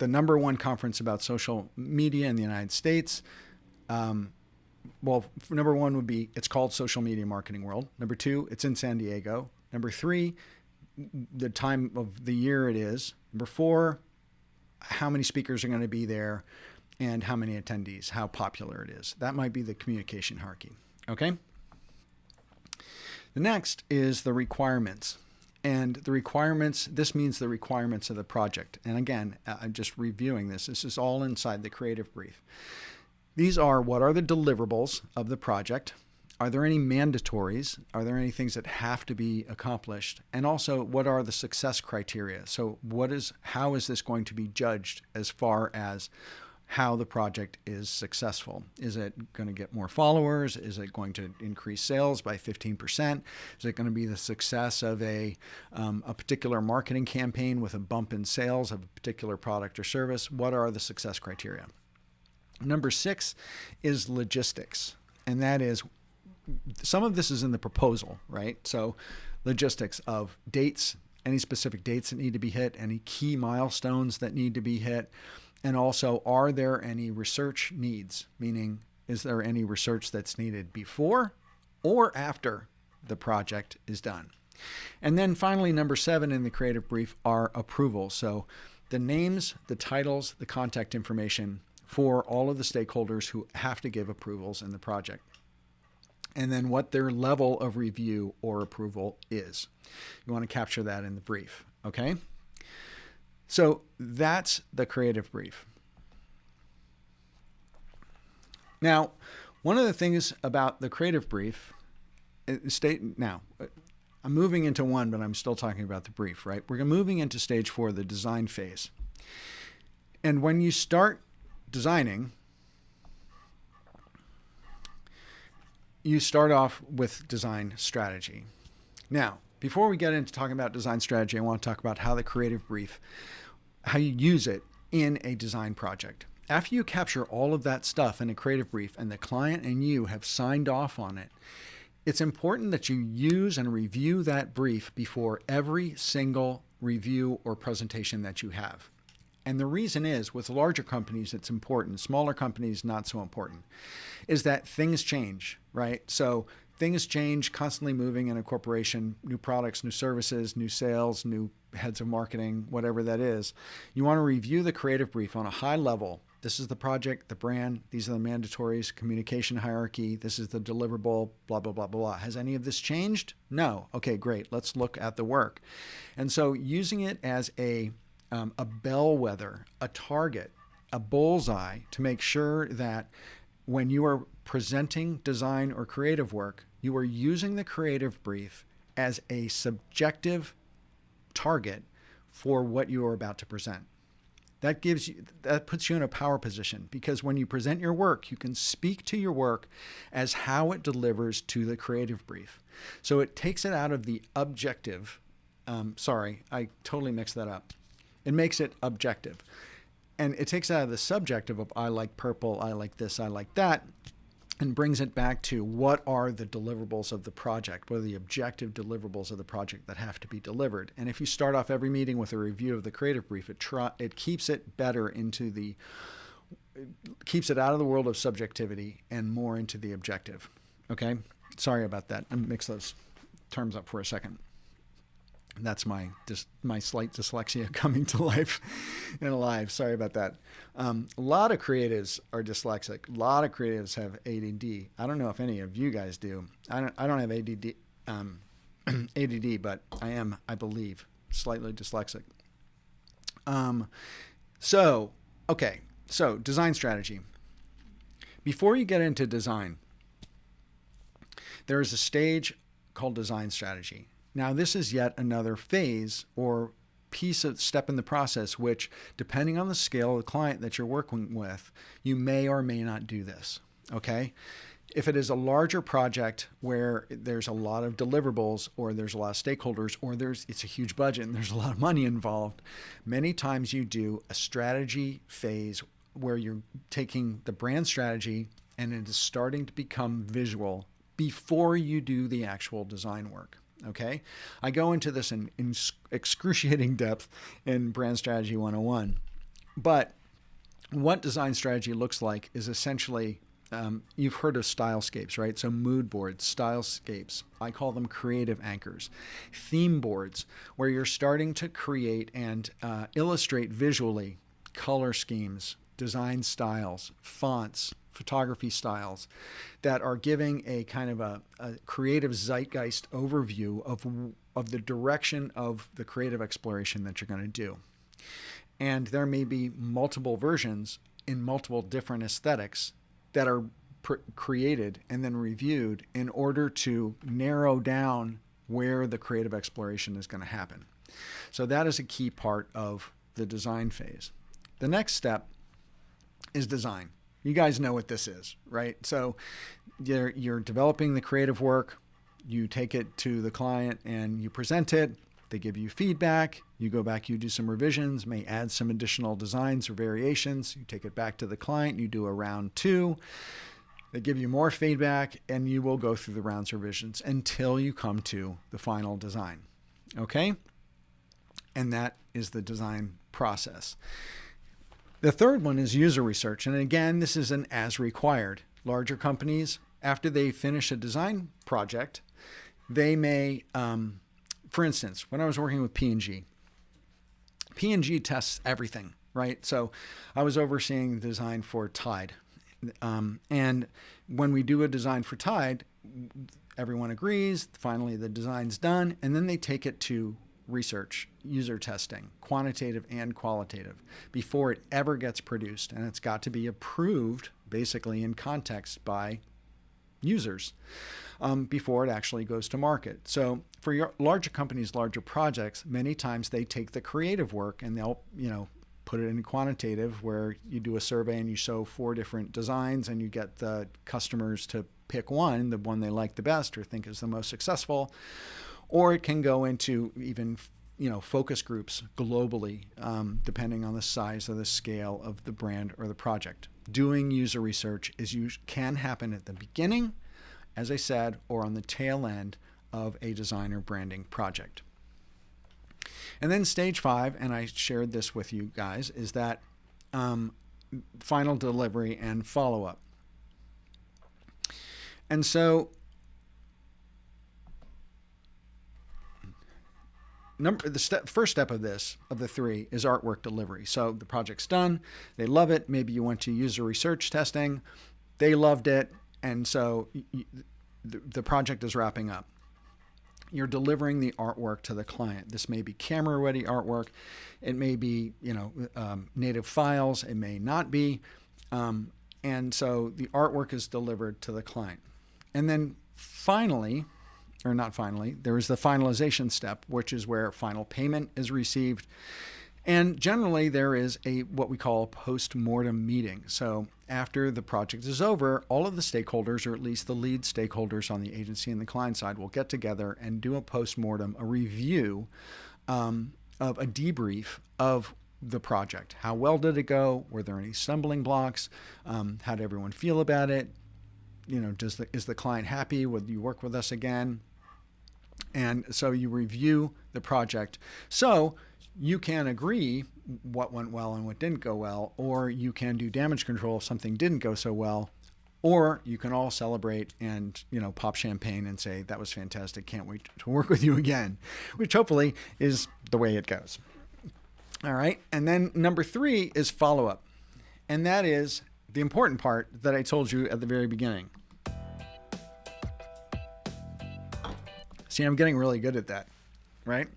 number 1 conference about social media in the United States. Well, number 1 would be it's called Social Media Marketing World. Number 2, it's in San Diego. Number 3, the time of the year it is. Number 4, how many speakers are going to be there and how many attendees, how popular it is. That might be the communication hierarchy. Okay? The next is the requirements. And the requirements, this means the requirements of the project. And again, I'm just reviewing this. This is all inside the creative brief. These are what are the deliverables of the project? Are there any mandatories? Are there any things that have to be accomplished? And also, what are the success criteria? So how is this going to be judged as far as how the project is successful? Is it going to get more followers? Is it going to increase sales by 15%? Is it going to be the success of a particular marketing campaign with a bump in sales of a particular product or service? What are the success criteria? Number 6 is logistics. And that is, some of this is in the proposal, right? So logistics of dates, any specific dates that need to be hit, any key milestones that need to be hit. And also, are there any research needs? Meaning, is there any research that's needed before or after the project is done? And then finally, number 7 in the creative brief are approvals. So the names, the titles, the contact information for all of the stakeholders who have to give approvals in the project. And then what their level of review or approval is. You want to capture that in the brief, okay? So that's the creative brief. Now, one of the things about the creative brief, I'm moving into 1, but I'm still talking about the brief, right? We're moving into stage 4, the design phase. And when you start designing, you start off with design strategy. Now, before we get into talking about design strategy, I want to talk about how the creative brief, how you use it in a design project. After you capture all of that stuff in a creative brief and the client and you have signed off on it, it's important that you use and review that brief before every single review or presentation that you have. And the reason is, with larger companies, it's important. Smaller companies, not so important, is that things change, right? So things change, constantly moving in a corporation, new products, new services, new sales, new heads of marketing, whatever that is. You want to review the creative brief on a high level. This is the project, the brand, these are the mandatories, communication hierarchy, this is the deliverable, blah, blah, blah, blah. Has any of this changed? No. Okay, great. Let's look at the work. And so using it as a bellwether, a target, a bullseye to make sure that when you are presenting design or creative work, you are using the creative brief as a subjective target for what you are about to present. That puts you in a power position, because when you present your work, you can speak to your work as how it delivers to the creative brief. So it takes it out of the objective. Sorry, I totally mixed that up. It makes it objective. And it takes it out of the subjective of I like purple, I like this, I like that, and brings it back to what are the deliverables of the project, what are the objective deliverables of the project that have to be delivered. And if you start off every meeting with a review of the creative brief, it keeps it better keeps it out of the world of subjectivity and more into the objective. Okay? Sorry about that. I mix those terms up for a second. That's my slight dyslexia coming to life and alive. Sorry about that. A lot of creatives are dyslexic. A lot of creatives have ADD. I don't know if any of you guys do. I don't have ADD, but I am, I believe, slightly dyslexic. So design strategy. Before you get into design, there is a stage called design strategy. Now, this is yet another phase or step in the process, which, depending on the scale of the client that you're working with, you may or may not do this, okay? If it is a larger project where there's a lot of deliverables or there's a lot of stakeholders or it's a huge budget and there's a lot of money involved, many times you do a strategy phase where you're taking the brand strategy and it is starting to become visual before you do the actual design work. Okay, I go into this in excruciating depth in Brand Strategy 101. But what design strategy looks like is essentially, you've heard of stylescapes, right? So mood boards, stylescapes, I call them creative anchors. Theme boards, where you're starting to create and illustrate visually color schemes, design styles, fonts, photography styles that are giving a kind of a creative zeitgeist overview of the direction of the creative exploration that you're going to do. And there may be multiple versions in multiple different aesthetics that are created and then reviewed in order to narrow down where the creative exploration is going to happen. So that is a key part of the design phase. The next step is design. You guys know what this is, right? So you're developing the creative work, you take it to the client and you present it, they give you feedback, you go back, you do some revisions, may add some additional designs or variations, you take it back to the client, you do a round 2, they give you more feedback, and you will go through the rounds of revisions until you come to the final design, okay? And that is the design process. The third one is user research. And again, this is an as required. Larger companies, after they finish a design project, they may, for instance, when I was working with P&G tests everything, right? So I was overseeing the design for Tide. And when we do a design for Tide, everyone agrees, finally the design's done, and then they take it to research, user testing, quantitative and qualitative, before it ever gets produced. And it's got to be approved, basically in context, by users before it actually goes to market. So for your larger companies, larger projects, many times they take the creative work and they'll, put it in quantitative, where you do a survey and you show 4 different designs and you get the customers to pick one, the one they like the best or think is the most successful. Or it can go into even, focus groups globally, depending on the size or the scale of the brand or the project. Doing user research can happen at the beginning, as I said, or on the tail end of a design or branding project. And then stage 5, and I shared this with you guys, is that final delivery and follow-up. And so first step of the 3, is artwork delivery. So the project's done, they love it, maybe you went to user research testing, they loved it, and so the project is wrapping up. You're delivering the artwork to the client. This may be camera-ready artwork, it may be native files, it may not be, and so the artwork is delivered to the client. And then there is the finalization step, which is where final payment is received. And generally there is what we call a post-mortem meeting. So after the project is over, all of the stakeholders, or at least the lead stakeholders on the agency and the client side, will get together and do a post-mortem, a review of a debrief of the project. How well did it go? Were there any stumbling blocks? How did everyone feel about it? is the client happy? Would you work with us again? And so you review the project. So you can agree what went well and what didn't go well, or you can do damage control if something didn't go so well, or you can all celebrate and, pop champagne and say, that was fantastic. Can't wait to work with you again, which hopefully is the way it goes. All right. And then number 3 is follow-up. And that is the important part that I told you at the very beginning. See, I'm getting really good at that, right?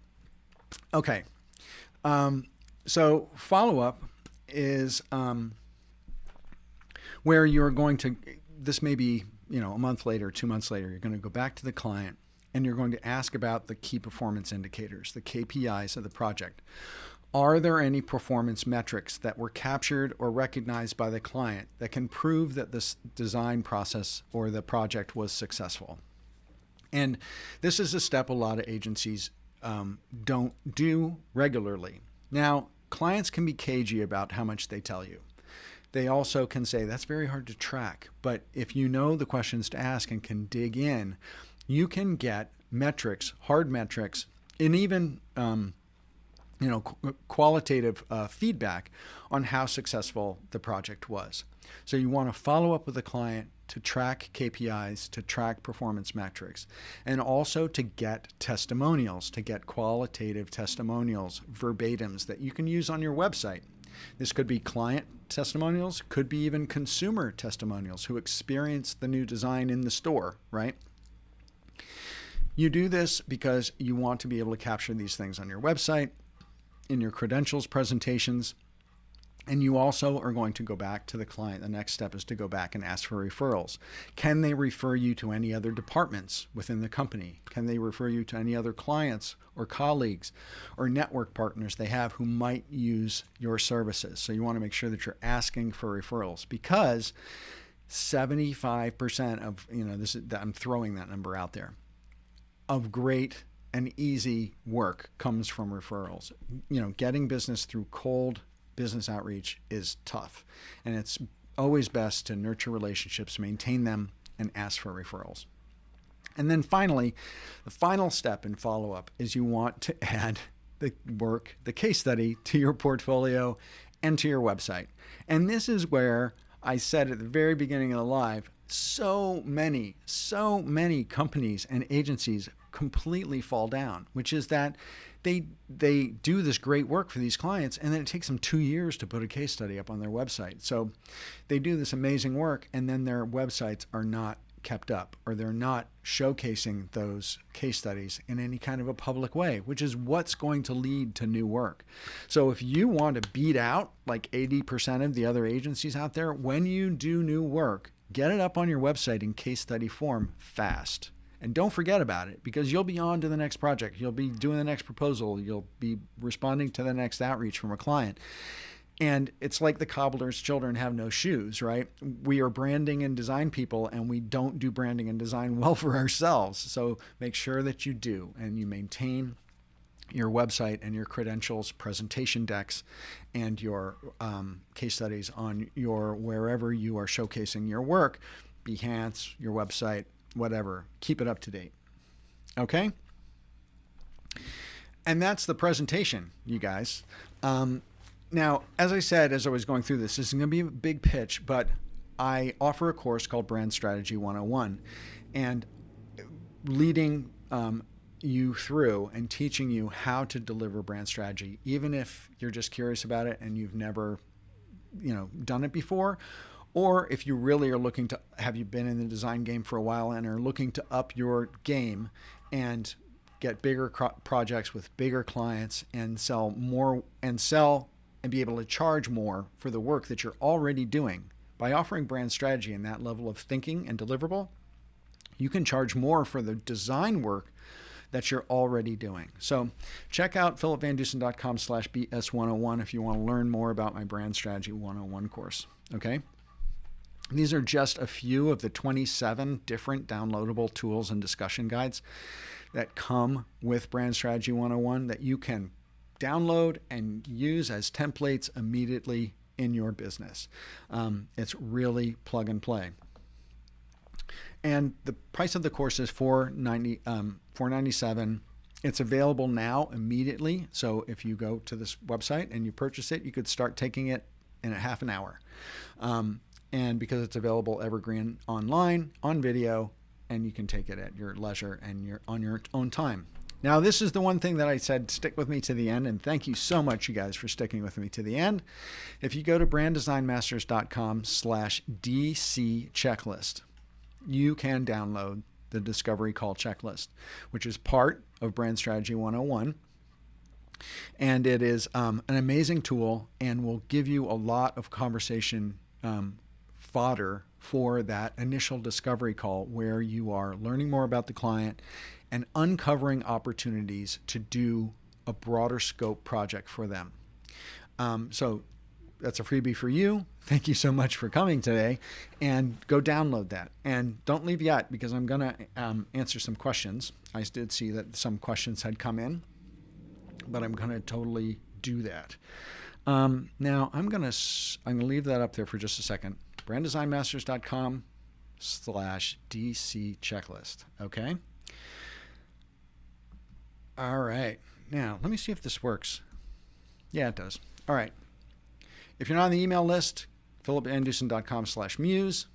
Okay. So follow-up is where you're going to, this may be, a month later, 2 months later, you're going to go back to the client and you're going to ask about the key performance indicators, the KPIs of the project. Are there any performance metrics that were captured or recognized by the client that can prove that this design process or the project was successful? And this is a step a lot of agencies don't do regularly. Now, clients can be cagey about how much they tell you. They also can say, that's very hard to track. But if you know the questions to ask and can dig in, you can get metrics, hard metrics, and even qualitative feedback on how successful the project was. So you want to follow up with the client to track KPIs, to track performance metrics, and also to get testimonials, to get qualitative testimonials, verbatims that you can use on your website. This could be client testimonials, could be even consumer testimonials who experienced the new design in the store, right? You do this because you want to be able to capture these things on your website, in your credentials presentations, and you also are going to go back to the client. The next step is to go back and ask for referrals. Can they refer you to any other departments within the company? Can they refer you to any other clients or colleagues or network partners they have who might use your services? So you want to make sure that you're asking for referrals, because 75% of, I'm throwing that number out there, of great and easy work comes from referrals. Getting business through cold business outreach is tough, and it's always best to nurture relationships, maintain them, and ask for referrals. And then finally, the final step in follow-up is you want to add the work, the case study, to your portfolio and to your website. And this is where I said at the very beginning of the live, so many companies and agencies completely fall down, which is that they do this great work for these clients, and then it takes them 2 years to put a case study up on their website. So they do this amazing work, and then their websites are not kept up, or they're not showcasing those case studies in any kind of a public way, which is what's going to lead to new work. So if you want to beat out like 80% of the other agencies out there, when you do new work, get it up on your website in case study form fast. And don't forget about it, because you'll be on to the next project. You'll be doing the next proposal. You'll be responding to the next outreach from a client. And it's like the cobbler's children have no shoes, right? We are branding and design people, and we don't do branding and design well for ourselves. So make sure that you do, and you maintain your website and your credentials, presentation decks, and your case studies on your wherever you are showcasing your work, Behance, your website, whatever. Keep it up to date. Okay? And that's the presentation, you guys. Now, as I said, as I was going through this, this is going to be a big pitch, but I offer a course called Brand Strategy 101, and leading you through and teaching you how to deliver brand strategy, even if you're just curious about it and you've never, done it before. Or if you really are looking to, have you been in the design game for a while and are looking to up your game and get bigger projects with bigger clients and sell more and be able to charge more for the work that you're already doing. By offering brand strategy and that level of thinking and deliverable, you can charge more for the design work that you're already doing. So check out philipvandusen.com/BS101 if you want to learn more about my Brand Strategy 101 course. Okay? These are just a few of the 27 different downloadable tools and discussion guides that come with Brand Strategy 101 that you can download and use as templates immediately in your business. It's really plug and play. And the price of the course is $497. It's available now immediately. So if you go to this website and you purchase it, you could start taking it in a half an hour. And because it's available evergreen online, on video, and you can take it at your leisure and on your own time. Now, this is the one thing that I said, stick with me to the end, and thank you so much, you guys, for sticking with me to the end. If you go to branddesignmasters.com/DC checklist, you can download the Discovery Call Checklist, which is part of Brand Strategy 101. And it is an amazing tool and will give you a lot of conversation fodder for that initial discovery call where you are learning more about the client and uncovering opportunities to do a broader scope project for them. So that's a freebie for you. Thank you so much for coming today, and go download that. And don't leave yet, because I'm going to answer some questions. I did see that some questions had come in, but I'm going to totally do that. Now I'm going to leave that up there for just a second. branddesignmasters.com/DC checklist. Okay. All right. Now let me see if this works. Yeah, it does. All right. If you're not on the email list, philipvandusen.com/muse,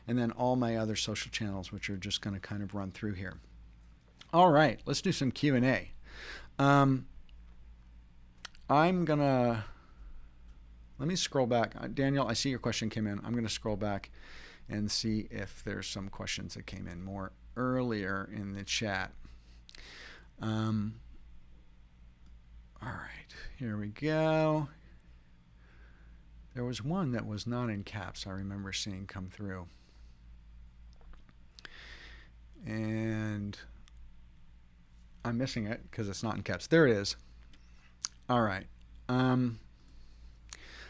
and then all my other social channels, which are just going to kind of run through here. All right, let's do some Q&A. I'm going to, let me scroll back. Daniel, I see your question came in. I'm going to scroll back and see if there's some questions that came in more earlier in the chat. All right, here we go. There was one that was not in caps I remember seeing come through. And I'm missing it because it's not in caps. There it is. All right.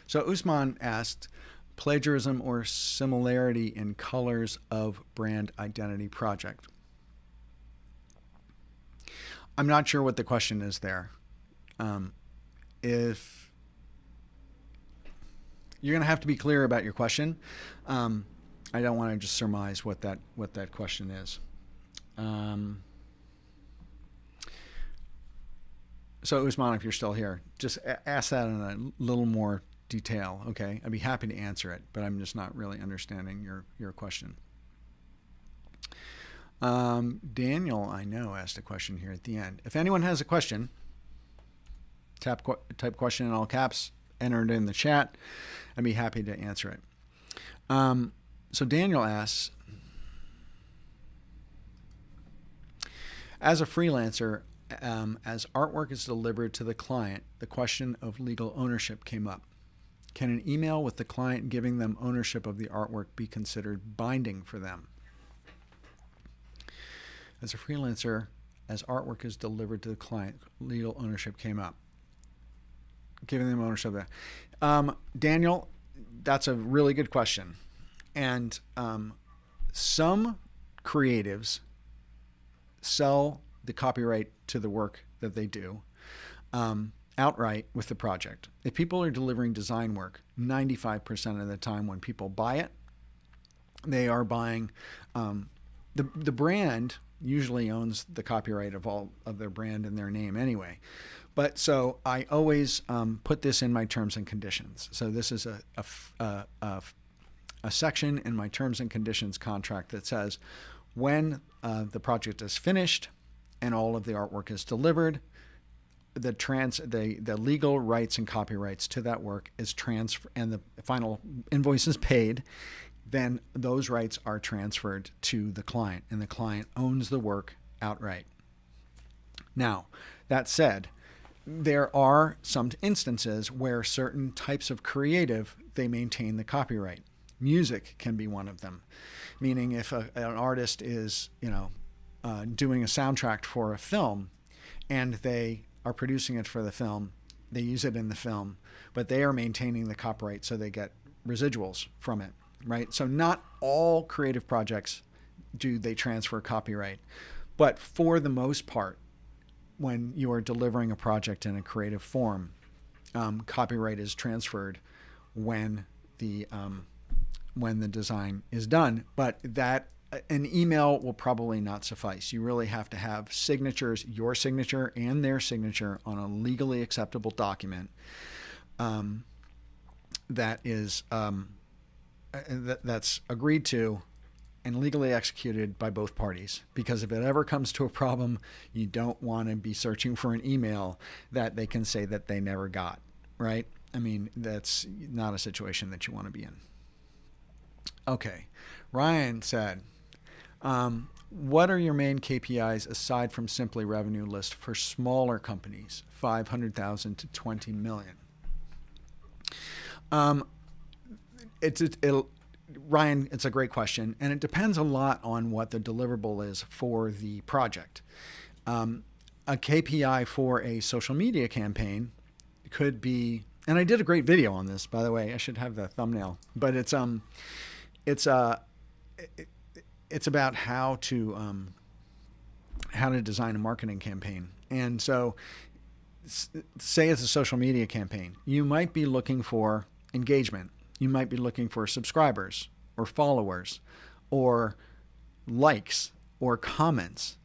So Usman asked, plagiarism or similarity in colors of brand identity project. I'm not sure what the question is there. If you're going to have to be clear about your question. I don't want to just surmise what that question is. So Usman, if you're still here, just ask that in a little more detail. Okay, I'd be happy to answer it, but I'm just not really understanding your question. Daniel, I know, asked a question here at the end. If anyone has a question, type question in all caps, enter it in the chat. I'd be happy to answer it. So Daniel asks, as a freelancer, as artwork is delivered to the client, the question of legal ownership came up. Can an email with the client giving them ownership of the artwork be considered binding for them? As a freelancer, as artwork is delivered to the client, legal ownership came up. Giving them ownership of that. Daniel, that's a really good question. And some creatives sell the copyright to the work that they do outright with the project. If people are delivering design work, 95% of the time when people buy it, they are buying, the brand usually owns the copyright of all of their brand and their name anyway. But so I always put this in my terms and conditions. So this is a section in my terms and conditions contract that says when the project is finished and all of the artwork is delivered, the legal rights and copyrights to that work is transferred, and the final invoice is paid. Then those rights are transferred to the client, and the client owns the work outright. Now, that said, there are some instances where certain types of creative, they maintain the copyright. Music can be one of them, meaning if an artist is, doing a soundtrack for a film and they are producing it for the film, they use it in the film, but they are maintaining the copyright, so they get residuals from it, right? So not all creative projects do they transfer copyright, but for the most part, when you are delivering a project in a creative form, copyright is transferred when the design is done. But that an email will probably not suffice. You really have to have signatures, your signature and their signature on a legally acceptable document that is that's agreed to and legally executed by both parties. Because if it ever comes to a problem, you don't want to be searching for an email that they can say that they never got, right? I mean, that's not a situation that you want to be in. Okay. Ryan said, what are your main KPIs aside from simply revenue list for smaller companies, 500,000 to 20 million? Ryan, it's a great question, and it depends a lot on what the deliverable is for the project. A KPI for a social media campaign could be, and I did a great video on this, by the way. I should have the thumbnail, but it's about how to design a marketing campaign. And so, say it's a social media campaign, you might be looking for engagement. You might be looking for subscribers or followers or likes or comments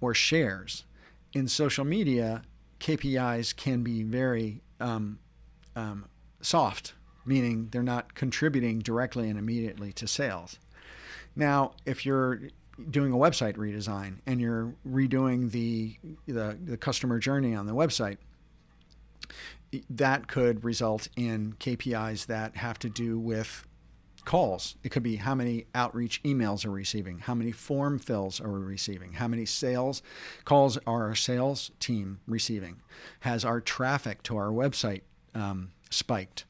or shares. In social media, KPIs can be very soft, meaning they're not contributing directly and immediately to sales. Now, if you're doing a website redesign and you're redoing the customer journey on the website, that could result in KPIs that have to do with calls. It could be how many outreach emails are we receiving, how many form fills are we receiving, how many sales calls are our sales team receiving, has our traffic to our website spiked,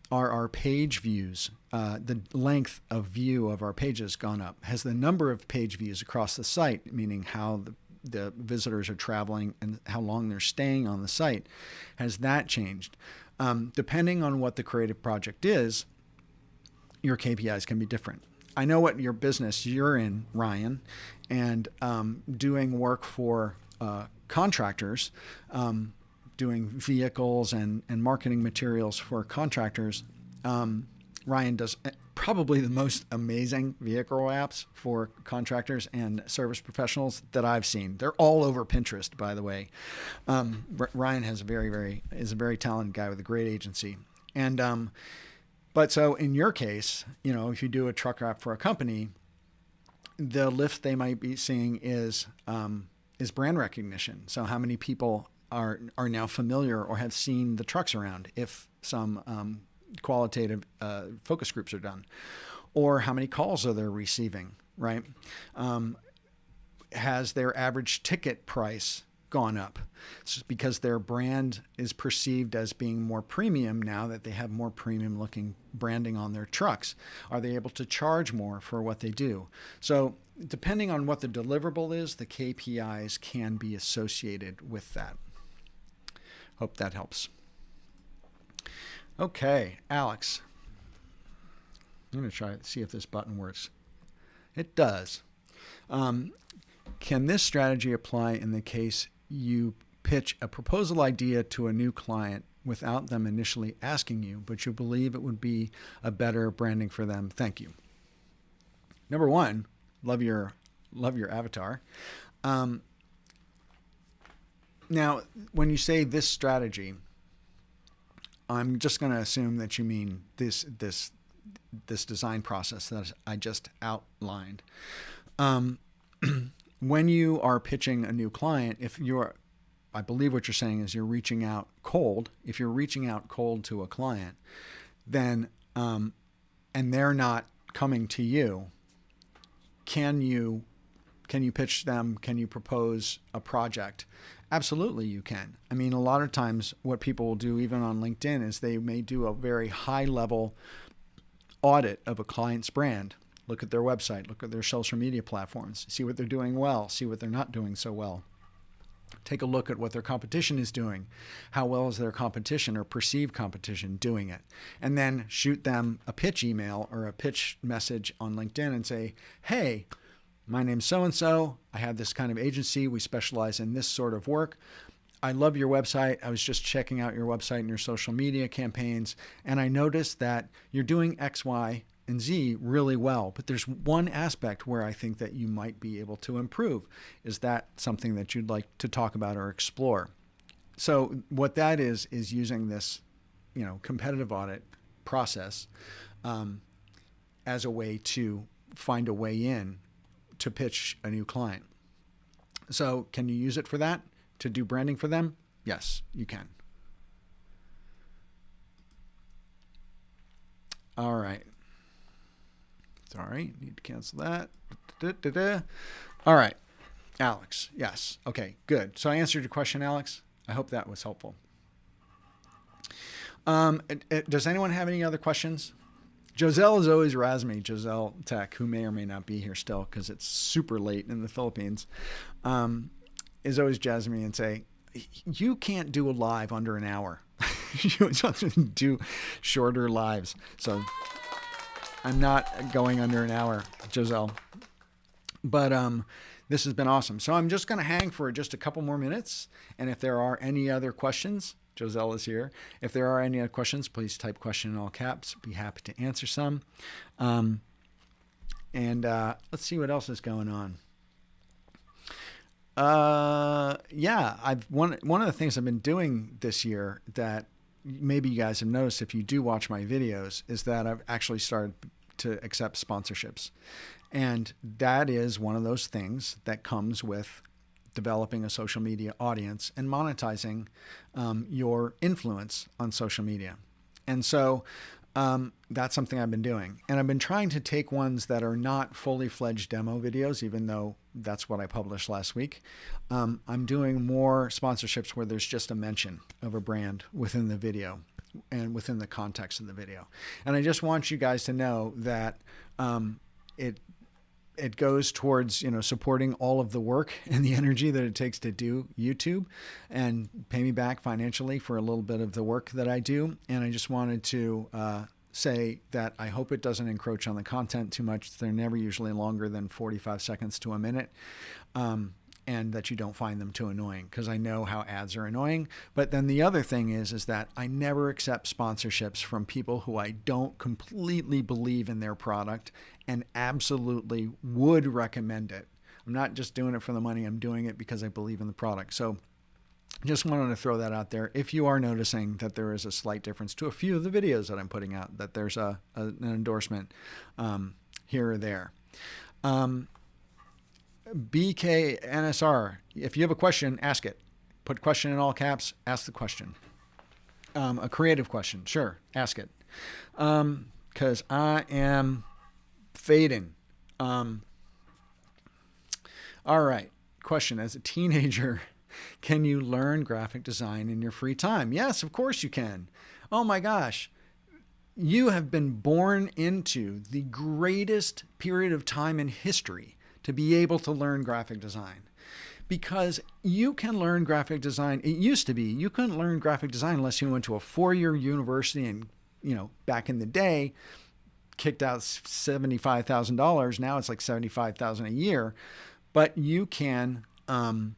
are our page views, the length of view of our pages gone up, has the number of page views across the site, meaning how the visitors are traveling and how long they're staying on the site, has that changed? Depending on what the creative project is, your KPIs can be different. I know what your business you're in, Ryan, and doing work for contractors, doing vehicles and marketing materials for contractors. Ryan does probably the most amazing vehicle apps for contractors and service professionals that I've seen. They're all over Pinterest, by the way. Ryan has is a very talented guy with a great agency. And but so in your case, if you do a truck wrap for a company, the lift they might be seeing is brand recognition. So how many people are now familiar or have seen the trucks around if some qualitative focus groups are done, or how many calls are they receiving, right? Has their average ticket price gone up? It's just because their brand is perceived as being more premium now that they have more premium looking branding on their trucks. Are they able to charge more for what they do? So depending on what the deliverable is, the KPIs can be associated with that. Hope that helps. Okay, Alex. I'm going to try to see if this button works. It does. Can this strategy apply in the case you pitch a proposal idea to a new client without them initially asking you, but you believe it would be a better branding for them? Thank you. Number one, love your avatar. Now, when you say this strategy, I'm just going to assume that you mean this design process that I just outlined. When you are pitching a new client, I believe what you're saying is you're reaching out cold. If you're reaching out cold to a client, then and they're not coming to you, can you pitch them? Can you propose a project? Absolutely, you can. I mean, a lot of times what people will do, even on LinkedIn, is they may do a very high-level audit of a client's brand. Look at their website, look at their social media platforms, see what they're doing well, see what they're not doing so well. Take a look at what their competition is doing. How well is their competition or perceived competition doing it? And then shoot them a pitch email or a pitch message on LinkedIn and say, hey, my name's so-and-so. I have this kind of agency. We specialize in this sort of work. I love your website. I was just checking out your website and your social media campaigns, and I noticed that you're doing X, Y, and Z really well, but there's one aspect where I think that you might be able to improve. Is that something that you'd like to talk about or explore? So what that is using this, competitive audit process as a way to find a way in to pitch a new client. So can you use it for that, to do branding for them? Yes, you can. All right. Sorry, need to cancel that. All right, Alex. Yes. Okay, good. So I answered your question, Alex. I hope that was helpful. Does anyone have any other questions? Joselle is always Razmi, Joselle Tech, who may or may not be here still because it's super late in the Philippines, is always jazz me and say, you can't do a live under an hour. You do shorter lives. So I'm not going under an hour, Joselle. But this has been awesome. So I'm just going to hang for just a couple more minutes. And if there are any other questions, Joselle is here. If there are any other questions, please type question in all caps. Be happy to answer some. Let's see what else is going on. One of the things I've been doing this year that maybe you guys have noticed if you do watch my videos is that I've actually started to accept sponsorships. And that is one of those things that comes with developing a social media audience and monetizing your influence on social media. And so that's something I've been doing. And I've been trying to take ones that are not fully fledged demo videos, even though that's what I published last week. I'm doing more sponsorships where there's just a mention of a brand within the video and within the context of the video. And I just want you guys to know that it goes towards, supporting all of the work and the energy that it takes to do YouTube and pay me back financially for a little bit of the work that I do. And I just wanted to say that I hope it doesn't encroach on the content too much. They're never usually longer than 45 seconds to a minute. And that you don't find them too annoying, because I know how ads are annoying. But then the other thing is that I never accept sponsorships from people who I don't completely believe in their product and absolutely would recommend it. I'm not just doing it for the money. I'm doing it because I believe in the product. So just wanted to throw that out there. If you are noticing that there is a slight difference to a few of the videos that I'm putting out, that there's an endorsement here or there. BKNSR, if you have a question, ask it. Put question in all caps, ask the question. A creative question, sure, ask it. Because I am fading. All right, question. As a teenager, can you learn graphic design in your free time? Yes, of course you can. Oh my gosh. You have been born into the greatest period of time in history to be able to learn graphic design, because you can learn graphic design. It used to be you couldn't learn graphic design unless you went to a 4-year university and, back in the day, kicked out $75,000. Now it's like $75,000 a year, but you can learn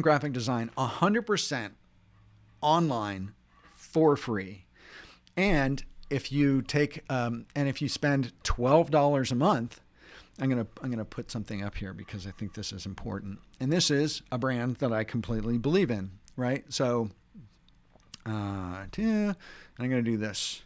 graphic design 100% online for free. And if you take if you spend $12 a month, I'm gonna put something up here because I think this is important. And this is a brand that I completely believe in, right? So I'm gonna do this,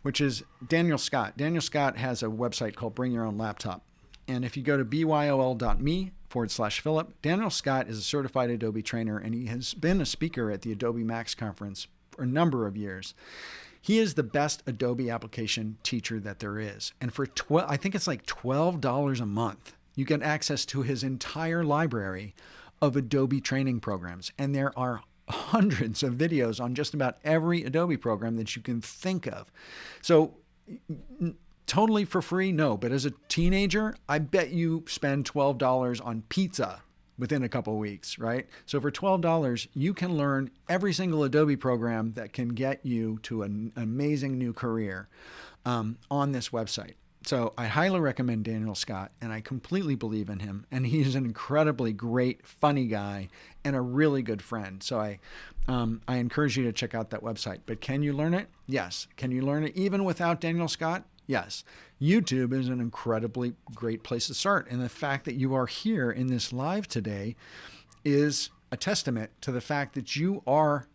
which is Daniel Scott. Daniel Scott has a website called Bring Your Own Laptop. And if you go to byol.me/Philip, Daniel Scott is a certified Adobe trainer, and he has been a speaker at the Adobe Max conference for a number of years. He is the best Adobe application teacher that there is. And for I think it's like $12 a month, you get access to his entire library of Adobe training programs. And there are hundreds of videos on just about every Adobe program that you can think of. So totally for free? No. But as a teenager, I bet you spend $12 on pizza within a couple of weeks, right? So for $12, you can learn every single Adobe program that can get you to an amazing new career on this website. So I highly recommend Daniel Scott, and I completely believe in him. And he's an incredibly great, funny guy and a really good friend. So I encourage you to check out that website. But can you learn it? Yes. Can you learn it even without Daniel Scott? yes, YouTube is an incredibly great place to start. And the fact that you are here in this live today is a testament to the fact that you are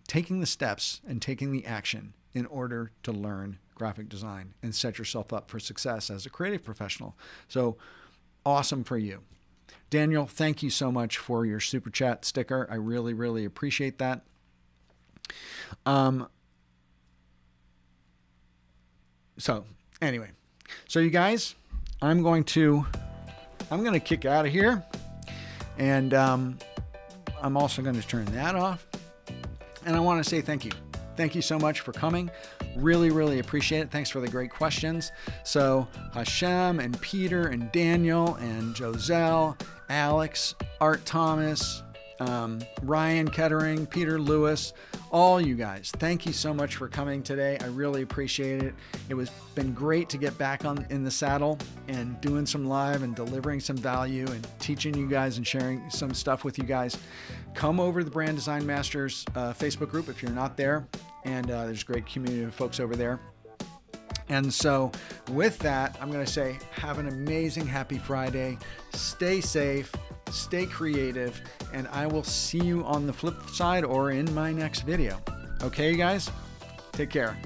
taking the steps and taking the action in order to learn graphic design and set yourself up for success as a creative professional. So awesome for you. Daniel, thank you so much for your super chat sticker. I really, really appreciate that. So anyway, so you guys, I'm going to kick out of here, and I'm also going to turn that off. And I want to say thank you. Thank you so much for coming. Really, really appreciate it. Thanks for the great questions. So Hashem and Peter and Daniel and Joselle, Alex, Art Thomas, Ryan Kettering, Peter Lewis, all you guys, thank you so much for coming today. I really appreciate it. It was been great to get back in the saddle and doing some live and delivering some value and teaching you guys and sharing some stuff with you guys. Come over to the Brand Design Masters Facebook group if you're not there, and there's a great community of folks over there. And so with that, I'm going to say have an amazing happy Friday. Stay safe, stay creative, and I will see you on the flip side or in my next video. Okay, you guys? Take care.